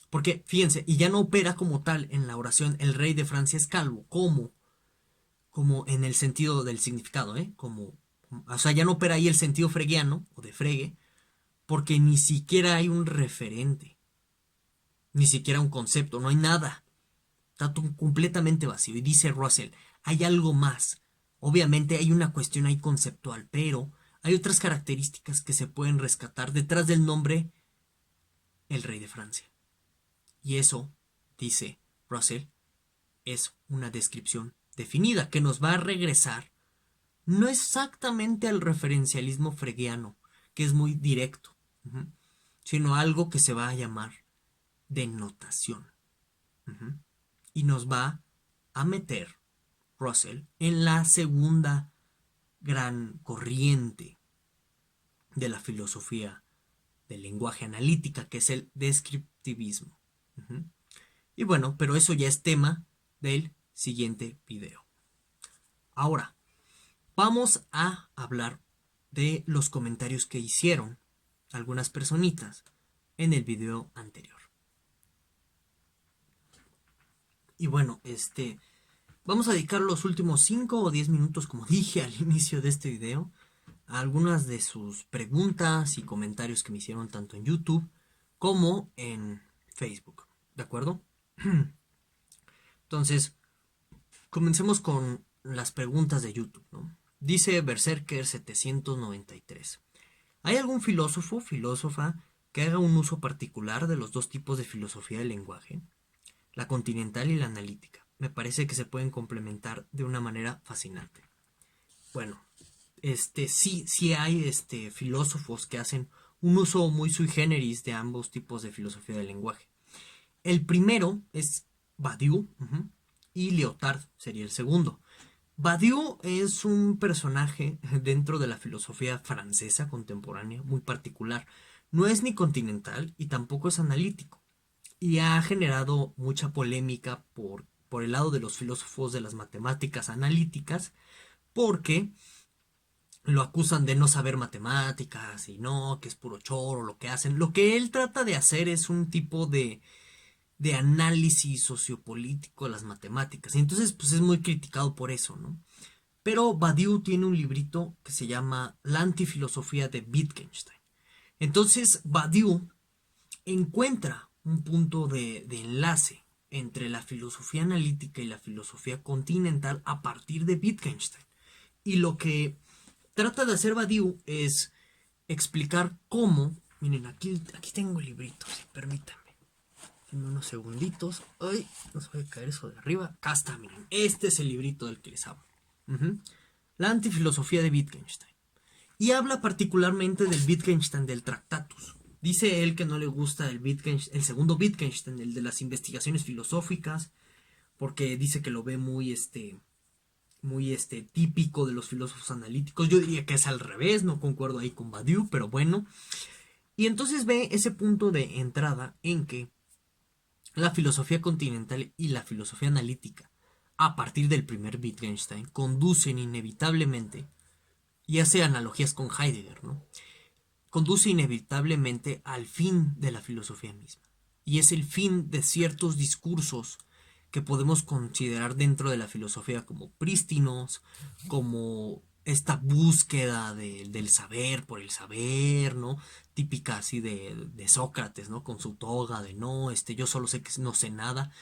Porque, fíjense, y ya no opera como tal en la oración el rey de Francia es calvo, como en el sentido del significado, o sea, ya no opera ahí el sentido freguiano o de Frege, porque ni siquiera hay un referente, ni siquiera un concepto, no hay nada. Está completamente vacío. Y dice Russell, hay algo más. Obviamente hay una cuestión ahí conceptual, pero hay otras características que se pueden rescatar detrás del nombre el rey de Francia. Y eso, dice Russell, es una descripción definida que nos va a regresar no exactamente al referencialismo freguiano, que es muy directo, sino algo que se va a llamar denotación. Y nos va a meter Russell en la segunda gran corriente de la filosofía del lenguaje analítica, que es el descriptivismo. Y bueno, pero eso ya es tema del siguiente video. Ahora, vamos a hablar de los comentarios que hicieron algunas personitas en el video anterior. Y bueno, vamos a dedicar los últimos 5 o 10 minutos, como dije al inicio de este video, a algunas de sus preguntas y comentarios que me hicieron tanto en YouTube como en Facebook. ¿De acuerdo? Entonces, comencemos con las preguntas de YouTube, ¿no? Dice Berserker 793. ¿Hay algún filósofo, filósofa, que haga un uso particular de los dos tipos de filosofía del lenguaje? La continental y la analítica. Me parece que se pueden complementar de una manera fascinante. Bueno, sí hay filósofos que hacen un uso muy sui generis de ambos tipos de filosofía del lenguaje. El primero es Badiou, y Lyotard sería el segundo. Badiou es un personaje dentro de la filosofía francesa contemporánea muy particular. No es ni continental y tampoco es analítico. Y ha generado mucha polémica por el lado de los filósofos de las matemáticas analíticas, porque lo acusan de no saber matemáticas y no, que es puro choro lo que hacen. Lo que él trata de hacer es un tipo de análisis sociopolítico de las matemáticas. Y entonces, pues es muy criticado por eso, ¿no? Pero Badiou tiene un librito que se llama La antifilosofía de Wittgenstein. Entonces, Badiou encuentra un punto de enlace entre la filosofía analítica y la filosofía continental a partir de Wittgenstein. Y lo que trata de hacer Badiou es explicar cómo. Miren, aquí tengo el librito, si permítanme. Denme unos segunditos. Ay, no se puede caer eso de arriba. Acá está, miren. Este es el librito del que les hablo. La antifilosofía de Wittgenstein. Y habla particularmente del Wittgenstein del Tractatus. Dice él que no le gusta el segundo Wittgenstein, el de las investigaciones filosóficas, porque dice que lo ve muy típico de los filósofos analíticos. Yo diría que es al revés, no concuerdo ahí con Badiou, pero bueno. Y entonces ve ese punto de entrada en que la filosofía continental y la filosofía analítica, a partir del primer Wittgenstein, conducen inevitablemente, y hace analogías con Heidegger, ¿no? Conduce inevitablemente al fin de la filosofía misma. Y es el fin de ciertos discursos que podemos considerar dentro de la filosofía como prístinos, como esta búsqueda del saber por el saber, ¿no? Típica así de Sócrates, ¿no? Con su toga de no, yo solo sé que no sé nada.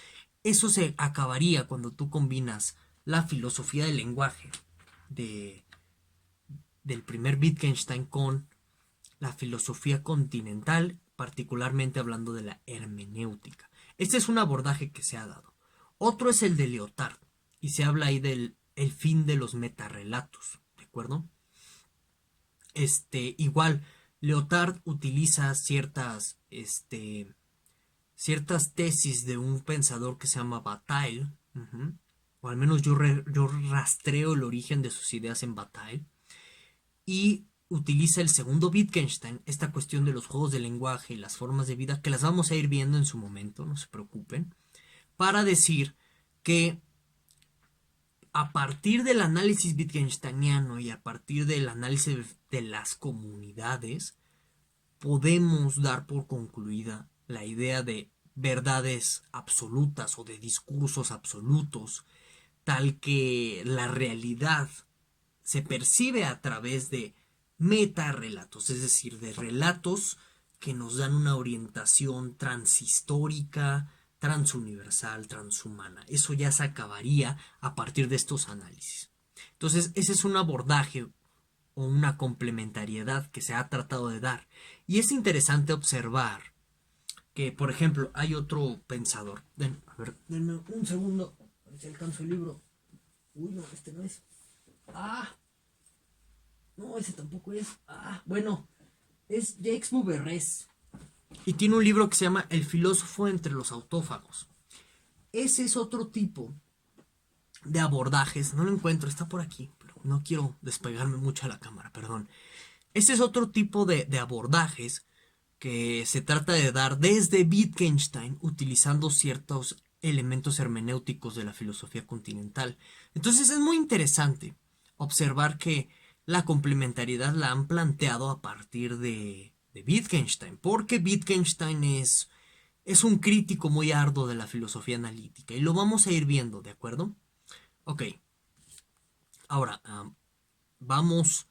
Eso se acabaría cuando tú combinas la filosofía del lenguaje del primer Wittgenstein con la filosofía continental, particularmente hablando de la hermenéutica. Este es un abordaje que se ha dado. Otro es el de Lyotard, y se habla ahí del el fin de los metarrelatos, ¿de acuerdo? Igual, Lyotard utiliza ciertas tesis de un pensador que se llama Bataille, o al menos yo rastreo el origen de sus ideas en Bataille, y utiliza el segundo Wittgenstein, esta cuestión de los juegos de lenguaje y las formas de vida, que las vamos a ir viendo en su momento, no se preocupen, para decir que a partir del análisis wittgensteiniano y a partir del análisis de las comunidades, podemos dar por concluida la idea de verdades absolutas o de discursos absolutos, tal que la realidad se percibe a través de metarrelatos, es decir, de relatos que nos dan una orientación transhistórica, transuniversal, transhumana. Eso ya se acabaría a partir de estos análisis. Entonces, ese es un abordaje o una complementariedad que se ha tratado de dar. Y es interesante observar que, por ejemplo, hay otro pensador. A ver, denme un segundo, a ver si alcanzo el libro. Uy, no, este no es. Ah, no, ese tampoco es. Ah, bueno, es Jacques Mauverès. Y tiene un libro que se llama El filósofo entre los autófagos. Ese es otro tipo de abordajes. No lo encuentro, está por aquí, pero no quiero despegarme mucho a la cámara, perdón. Ese es otro tipo de abordajes que se trata de dar desde Wittgenstein utilizando ciertos elementos hermenéuticos de la filosofía continental. Entonces es muy interesante observar que la complementariedad la han planteado a partir de Wittgenstein, porque Wittgenstein es un crítico muy arduo de la filosofía analítica y lo vamos a ir viendo, ¿de acuerdo? Ok, ahora vamos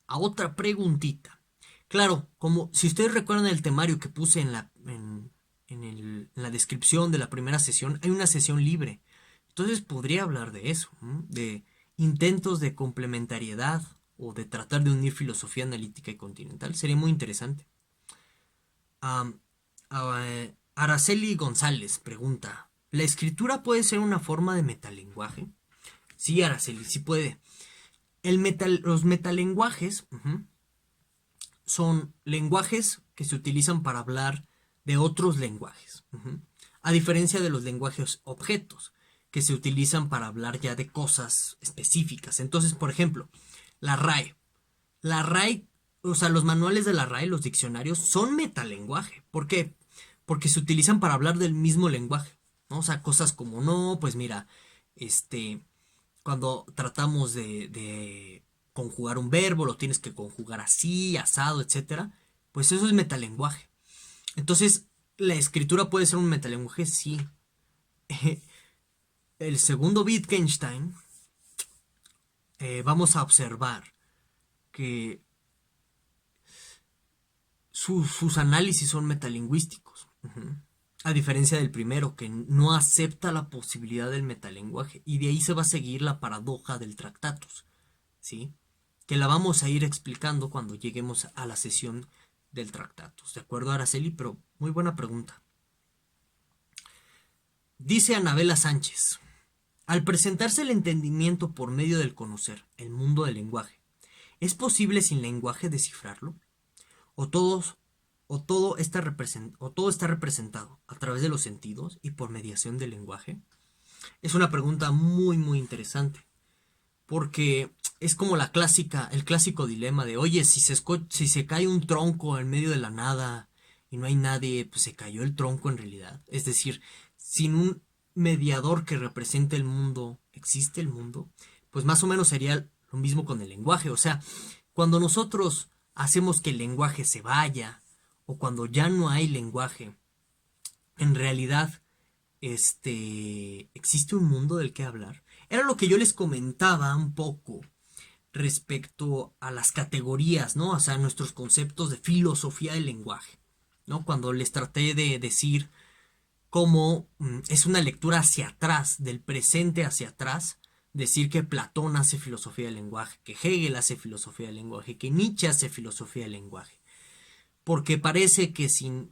a otra preguntita. Claro, como si ustedes recuerdan el temario que puse en la descripción de la primera sesión, hay una sesión libre. Entonces podría hablar de eso, de intentos de complementariedad o de tratar de unir filosofía analítica y continental. Sería muy interesante. Um, Araceli González pregunta, ¿la escritura puede ser una forma de metalenguaje? Sí, Araceli, sí puede. Los metalenguajes son lenguajes que se utilizan para hablar de otros lenguajes. A diferencia de los lenguajes objetos, que se utilizan para hablar ya de cosas específicas. Entonces, por ejemplo, la RAE. La RAE, o sea, los manuales de la RAE, los diccionarios, son metalenguaje. ¿Por qué? Porque se utilizan para hablar del mismo lenguaje, ¿no? O sea, cosas como no, pues mira, cuando tratamos de conjugar un verbo, lo tienes que conjugar así, asado, etcétera. Pues eso es metalenguaje. Entonces, ¿la escritura puede ser un metalenguaje? Sí. El segundo Wittgenstein, vamos a observar que sus análisis son metalingüísticos. A diferencia del primero, que no acepta la posibilidad del metalenguaje. Y de ahí se va a seguir la paradoja del Tractatus, ¿sí? Que la vamos a ir explicando cuando lleguemos a la sesión del Tractatus. ¿De acuerdo, Araceli? Pero muy buena pregunta. Dice Anabela Sánchez, al presentarse el entendimiento por medio del conocer, el mundo del lenguaje, ¿es posible sin lenguaje descifrarlo? ¿O todo está representado a través de los sentidos y por mediación del lenguaje? Es una pregunta muy, muy interesante. Porque es como el clásico dilema de, oye, si se cae un tronco en medio de la nada y no hay nadie, pues se cayó el tronco en realidad. Es decir, sin un mediador que represente el mundo, ¿existe el mundo? Pues más o menos sería lo mismo con el lenguaje. O sea, cuando nosotros hacemos que el lenguaje se vaya, o cuando ya no hay lenguaje, en realidad, ¿existe un mundo del que hablar? Era lo que yo les comentaba un poco respecto a las categorías, ¿no? O sea, nuestros conceptos de filosofía del lenguaje, ¿no? Cuando les traté de decir cómo es una lectura hacia atrás, del presente hacia atrás, decir que Platón hace filosofía del lenguaje, que Hegel hace filosofía del lenguaje, que Nietzsche hace filosofía del lenguaje. Porque parece que sin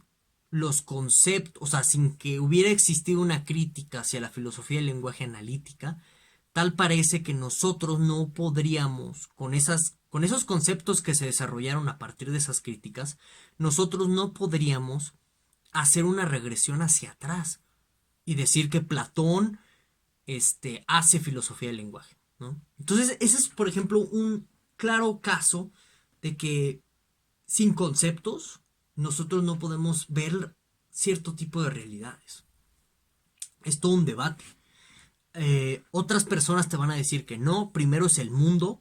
los conceptos, o sea, sin que hubiera existido una crítica hacia la filosofía del lenguaje analítica, tal parece que nosotros no podríamos, con esos conceptos que se desarrollaron a partir de esas críticas, nosotros no podríamos hacer una regresión hacia atrás y decir que Platón hace filosofía del lenguaje, ¿no? Entonces, ese es, por ejemplo, un claro caso de que sin conceptos nosotros no podemos ver cierto tipo de realidades. Es todo un debate. Otras personas te van a decir que no, primero es el mundo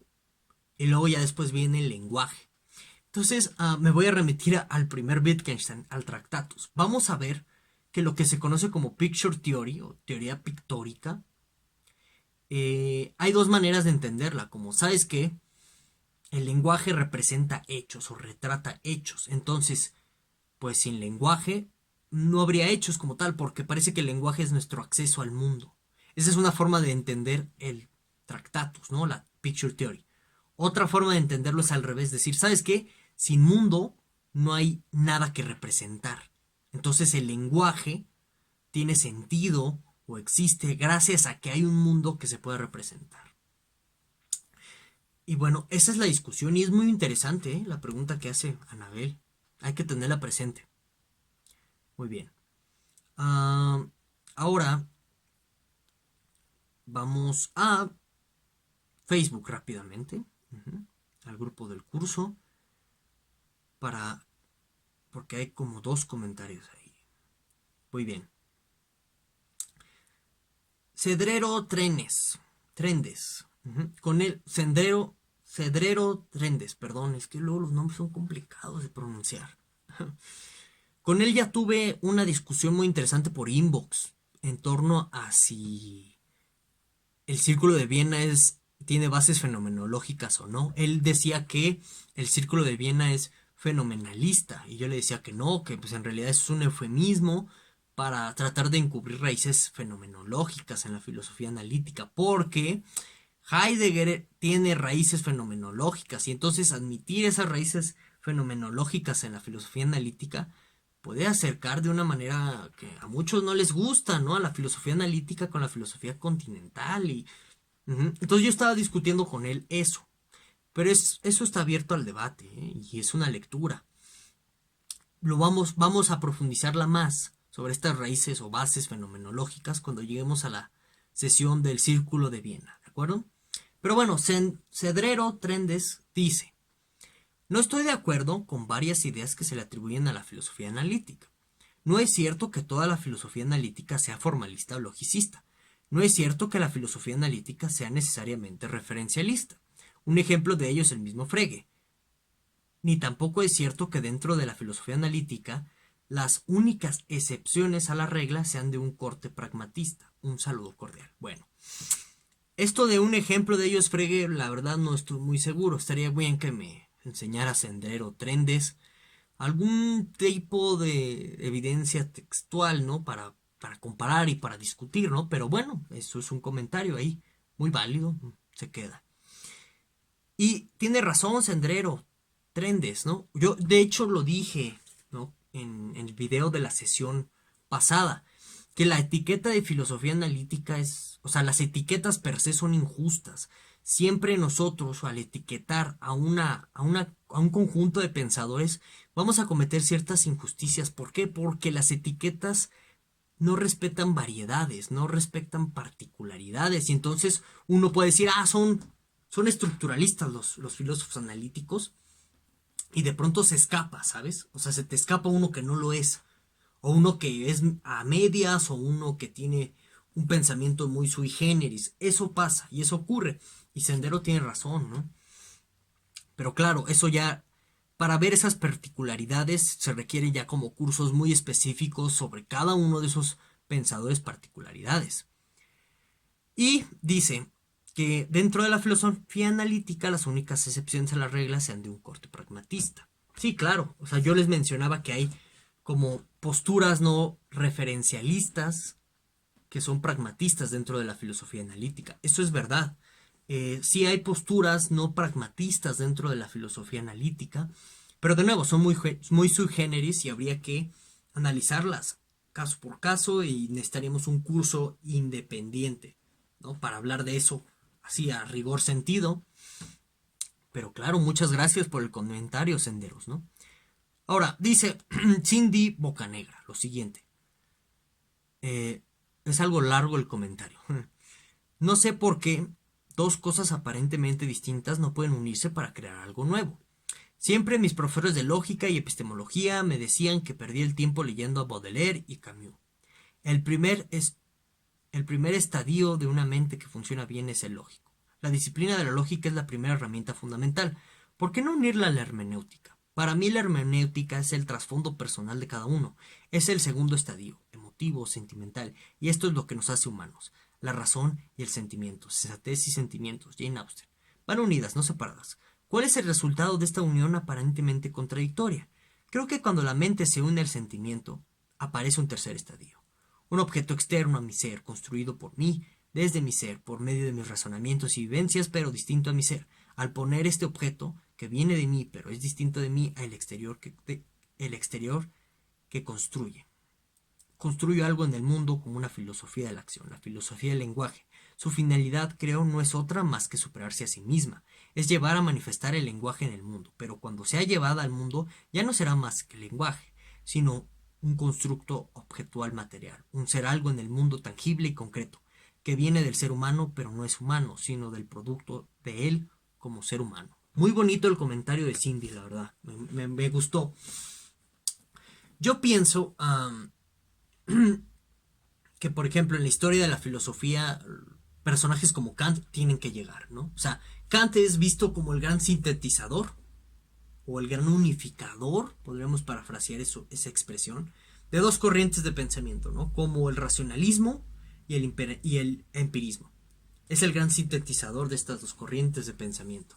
y luego ya después viene el lenguaje. Entonces me voy a remitir al primer Wittgenstein, al Tractatus. Vamos a ver que lo que se conoce como Picture Theory o teoría pictórica, hay dos maneras de entenderla. Como sabes que el lenguaje representa hechos o retrata hechos. Entonces, pues sin lenguaje no habría hechos como tal, porque parece que el lenguaje es nuestro acceso al mundo. Esa es una forma de entender el Tractatus, ¿no? La Picture Theory. Otra forma de entenderlo es al revés, decir, ¿sabes qué? Sin mundo no hay nada que representar. Entonces el lenguaje tiene sentido o existe gracias a que hay un mundo que se puede representar. Y bueno, esa es la discusión y es muy interesante, ¿eh? La pregunta que hace Anabel. Hay que tenerla presente. Muy bien. Ahora vamos a Facebook rápidamente. Al grupo del curso. Porque hay como 2 comentarios ahí. Muy bien. Cedrero Trendes. Con el Cedrero Trendes, perdón, es que luego los nombres son complicados de pronunciar. Con él ya tuve una discusión muy interesante por inbox en torno a si el Círculo de Viena tiene bases fenomenológicas o no. Él decía que el Círculo de Viena es fenomenalista y yo le decía que no, que pues en realidad es un eufemismo para tratar de encubrir raíces fenomenológicas en la filosofía analítica, porque Heidegger tiene raíces fenomenológicas y entonces admitir esas raíces fenomenológicas en la filosofía analítica puede acercar de una manera que a muchos no les gusta, ¿no? A la filosofía analítica con la filosofía continental y entonces yo estaba discutiendo con él eso, pero eso está abierto al debate, ¿eh? Y es una lectura. Vamos a profundizarla más sobre estas raíces o bases fenomenológicas cuando lleguemos a la sesión del Círculo de Viena, ¿de acuerdo? Pero bueno, Cedrero Trendes dice: no estoy de acuerdo con varias ideas que se le atribuyen a la filosofía analítica. No es cierto que toda la filosofía analítica sea formalista o logicista. No es cierto que la filosofía analítica sea necesariamente referencialista. Un ejemplo de ello es el mismo Frege. Ni tampoco es cierto que dentro de la filosofía analítica las únicas excepciones a la regla sean de un corte pragmatista. Un saludo cordial. Bueno, esto de un ejemplo de ello es Frege, la verdad no estoy muy seguro. Estaría bien que me enseñara Cedrero Trendes algún tipo de evidencia textual, ¿no? Para comparar y para discutir, ¿no? Pero bueno, eso es un comentario ahí, muy válido, se queda. Y tiene razón Sendrero, Trendes, ¿no? Yo de hecho lo dije, ¿no? En el video de la sesión pasada, que la etiqueta de filosofía analítica o sea, las etiquetas per se son injustas. Siempre nosotros, al etiquetar a un conjunto de pensadores, vamos a cometer ciertas injusticias. ¿Por qué? Porque las etiquetas no respetan variedades, no respetan particularidades. Y entonces uno puede decir, son estructuralistas los filósofos analíticos. Y de pronto se escapa, ¿sabes? O sea, se te escapa uno que no lo es. O uno que es a medias, o uno que tiene un pensamiento muy sui generis. Eso pasa y eso ocurre. Y Sendero tiene razón, ¿no? Pero claro, eso ya, para ver esas particularidades se requieren ya como cursos muy específicos sobre cada uno de esos pensadores particularidades. Y dice que dentro de la filosofía analítica las únicas excepciones a las reglas sean de un corte pragmatista. Sí, claro, o sea, yo les mencionaba que hay como posturas no referencialistas que son pragmatistas dentro de la filosofía analítica. Eso es verdad. Sí hay posturas no pragmatistas dentro de la filosofía analítica, pero de nuevo son muy sui generis y habría que analizarlas caso por caso y necesitaríamos un curso independiente, ¿no? Para hablar de eso así a rigor sentido. Pero claro, muchas gracias por el comentario, Senderos, ¿no? Ahora, dice Cindy Bocanegra, lo siguiente. Es algo largo el comentario. No sé por qué dos cosas aparentemente distintas no pueden unirse para crear algo nuevo. Siempre mis profesores de lógica y epistemología me decían que perdí el tiempo leyendo a Baudelaire y Camus. El primer estadio de una mente que funciona bien es el lógico. La disciplina de la lógica es la primera herramienta fundamental. ¿Por qué no unirla a la hermenéutica? Para mí la hermenéutica es el trasfondo personal de cada uno. Es el segundo estadio, emotivo, sentimental, y esto es lo que nos hace humanos. La razón y el sentimiento, sensatez y sentimientos, Jane Austen, van unidas, no separadas. ¿Cuál es el resultado de esta unión aparentemente contradictoria? Creo que cuando la mente se une al sentimiento, aparece un tercer estadio. Un objeto externo a mi ser, construido por mí, desde mi ser, por medio de mis razonamientos y vivencias, pero distinto a mi ser. Al poner este objeto, que viene de mí, pero es distinto de mí, al exterior el exterior que construye. Construyo algo en el mundo como una filosofía de la acción, la filosofía del lenguaje. Su finalidad, creo, no es otra más que superarse a sí misma. Es llevar a manifestar el lenguaje en el mundo, pero cuando sea llevada al mundo ya no será más que lenguaje, sino un constructo objetual material, un ser algo en el mundo tangible y concreto, que viene del ser humano, pero no es humano, sino del producto de él como ser humano. Muy bonito el comentario de Cindy, la verdad, me gustó. Yo pienso que, por ejemplo, en la historia de la filosofía, personajes como Kant tienen que llegar, ¿no? O sea, Kant es visto como el gran sintetizador o el gran unificador, podríamos parafrasear esa expresión, de dos corrientes de pensamiento, ¿no? Como el racionalismo y el empirismo. Es el gran sintetizador de estas dos corrientes de pensamiento.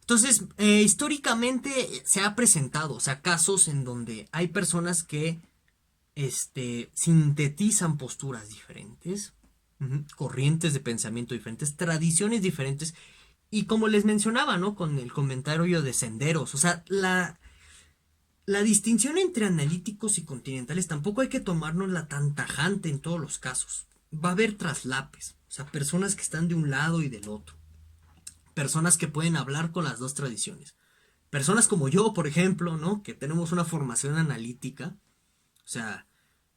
Entonces, históricamente se ha presentado, o sea, casos en donde hay personas que sintetizan posturas diferentes, corrientes de pensamiento diferentes, tradiciones diferentes, y como les mencionaba, ¿no? Con el comentario de senderos, o sea, la distinción entre analíticos y continentales tampoco hay que tomárnosla tan tajante en todos los casos. Va a haber traslapes, o sea, personas que están de un lado y del otro, personas que pueden hablar con las dos tradiciones, personas como yo, por ejemplo, ¿no? Que tenemos una formación analítica, o sea,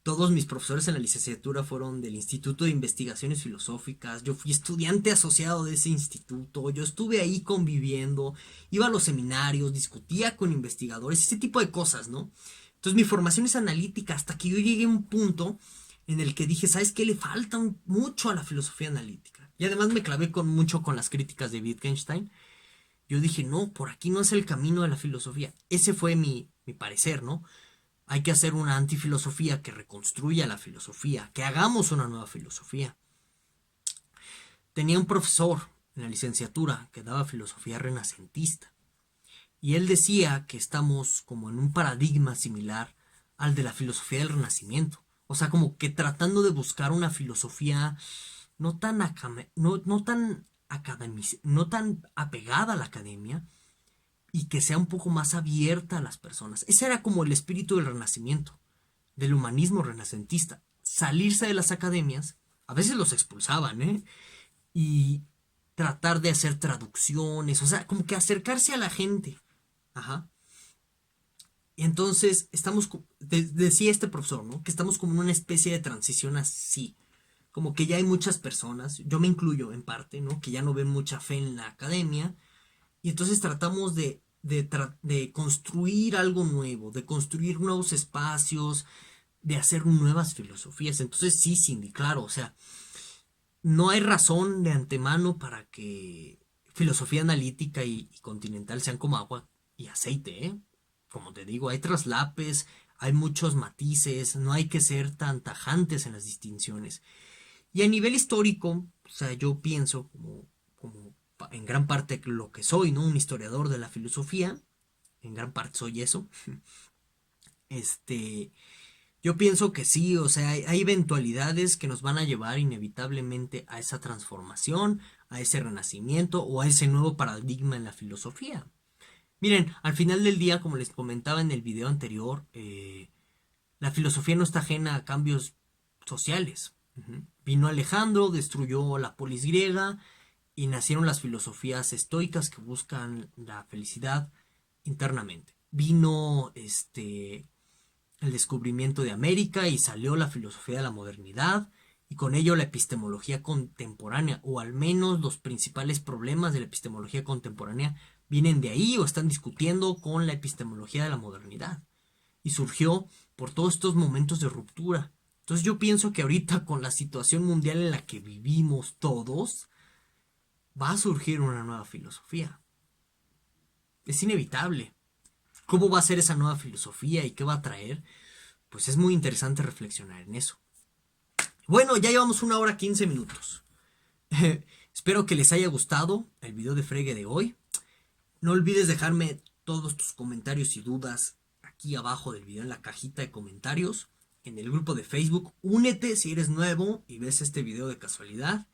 todos mis profesores en la licenciatura fueron del Instituto de Investigaciones Filosóficas. Yo fui estudiante asociado de ese instituto. Yo estuve ahí conviviendo. Iba a los seminarios, discutía con investigadores, ese tipo de cosas, ¿no? Entonces mi formación es analítica hasta que yo llegué a un punto en el que dije, ¿sabes qué? Le falta mucho a la filosofía analítica. Y además me clavé mucho con las críticas de Wittgenstein. Yo dije, no, por aquí no es el camino de la filosofía. Ese fue mi parecer, ¿no? Hay que hacer una antifilosofía que reconstruya la filosofía, que hagamos una nueva filosofía. Tenía un profesor en la licenciatura que daba filosofía renacentista y él decía que estamos como en un paradigma similar al de la filosofía del Renacimiento. O sea, como que tratando de buscar una filosofía no tan, no tan apegada a la academia, y que sea un poco más abierta a las personas. Ese era como el espíritu del Renacimiento, del humanismo renacentista. Salirse de las academias, a veces los expulsaban, ¿eh? Y tratar de hacer traducciones, o sea, como que acercarse a la gente. Ajá. Y entonces decía este profesor, ¿no? Que estamos como en una especie de transición así. Como que ya hay muchas personas, yo me incluyo en parte, ¿no? Que ya no ven mucha fe en la academia. Y entonces tratamos de construir algo nuevo, de construir nuevos espacios, de hacer nuevas filosofías. Entonces sí, Cindy, claro, o sea, no hay razón de antemano para que filosofía analítica y continental sean como agua y aceite, ¿eh? Como te digo, hay traslapes, hay muchos matices, no hay que ser tan tajantes en las distinciones. Y a nivel histórico, o sea, yo pienso como en gran parte lo que soy, ¿no? Un historiador de la filosofía, en gran parte soy eso. Yo pienso que sí, o sea, hay eventualidades que nos van a llevar inevitablemente a esa transformación, a ese renacimiento o a ese nuevo paradigma en la filosofía. Miren, al final del día, como les comentaba en el video anterior, la filosofía no está ajena a cambios sociales. Vino Alejandro, destruyó la polis griega y nacieron las filosofías estoicas que buscan la felicidad internamente. Vino el descubrimiento de América y salió la filosofía de la modernidad y con ello la epistemología contemporánea, o al menos los principales problemas de la epistemología contemporánea vienen de ahí o están discutiendo con la epistemología de la modernidad. Y surgió por todos estos momentos de ruptura. Entonces yo pienso que ahorita con la situación mundial en la que vivimos todos, va a surgir una nueva filosofía. Es inevitable. ¿Cómo va a ser esa nueva filosofía y qué va a traer? Pues es muy interesante reflexionar en eso. Bueno, ya llevamos 1 hora 15 minutos. Espero que les haya gustado el video de Frege de hoy. No olvides dejarme todos tus comentarios y dudas aquí abajo del video en la cajita de comentarios. en el grupo de Facebook. Únete si eres nuevo y ves este video de casualidad.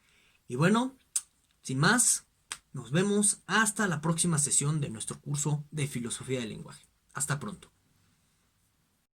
Y bueno, sin más, nos vemos hasta la próxima sesión de nuestro curso de filosofía del lenguaje. Hasta pronto.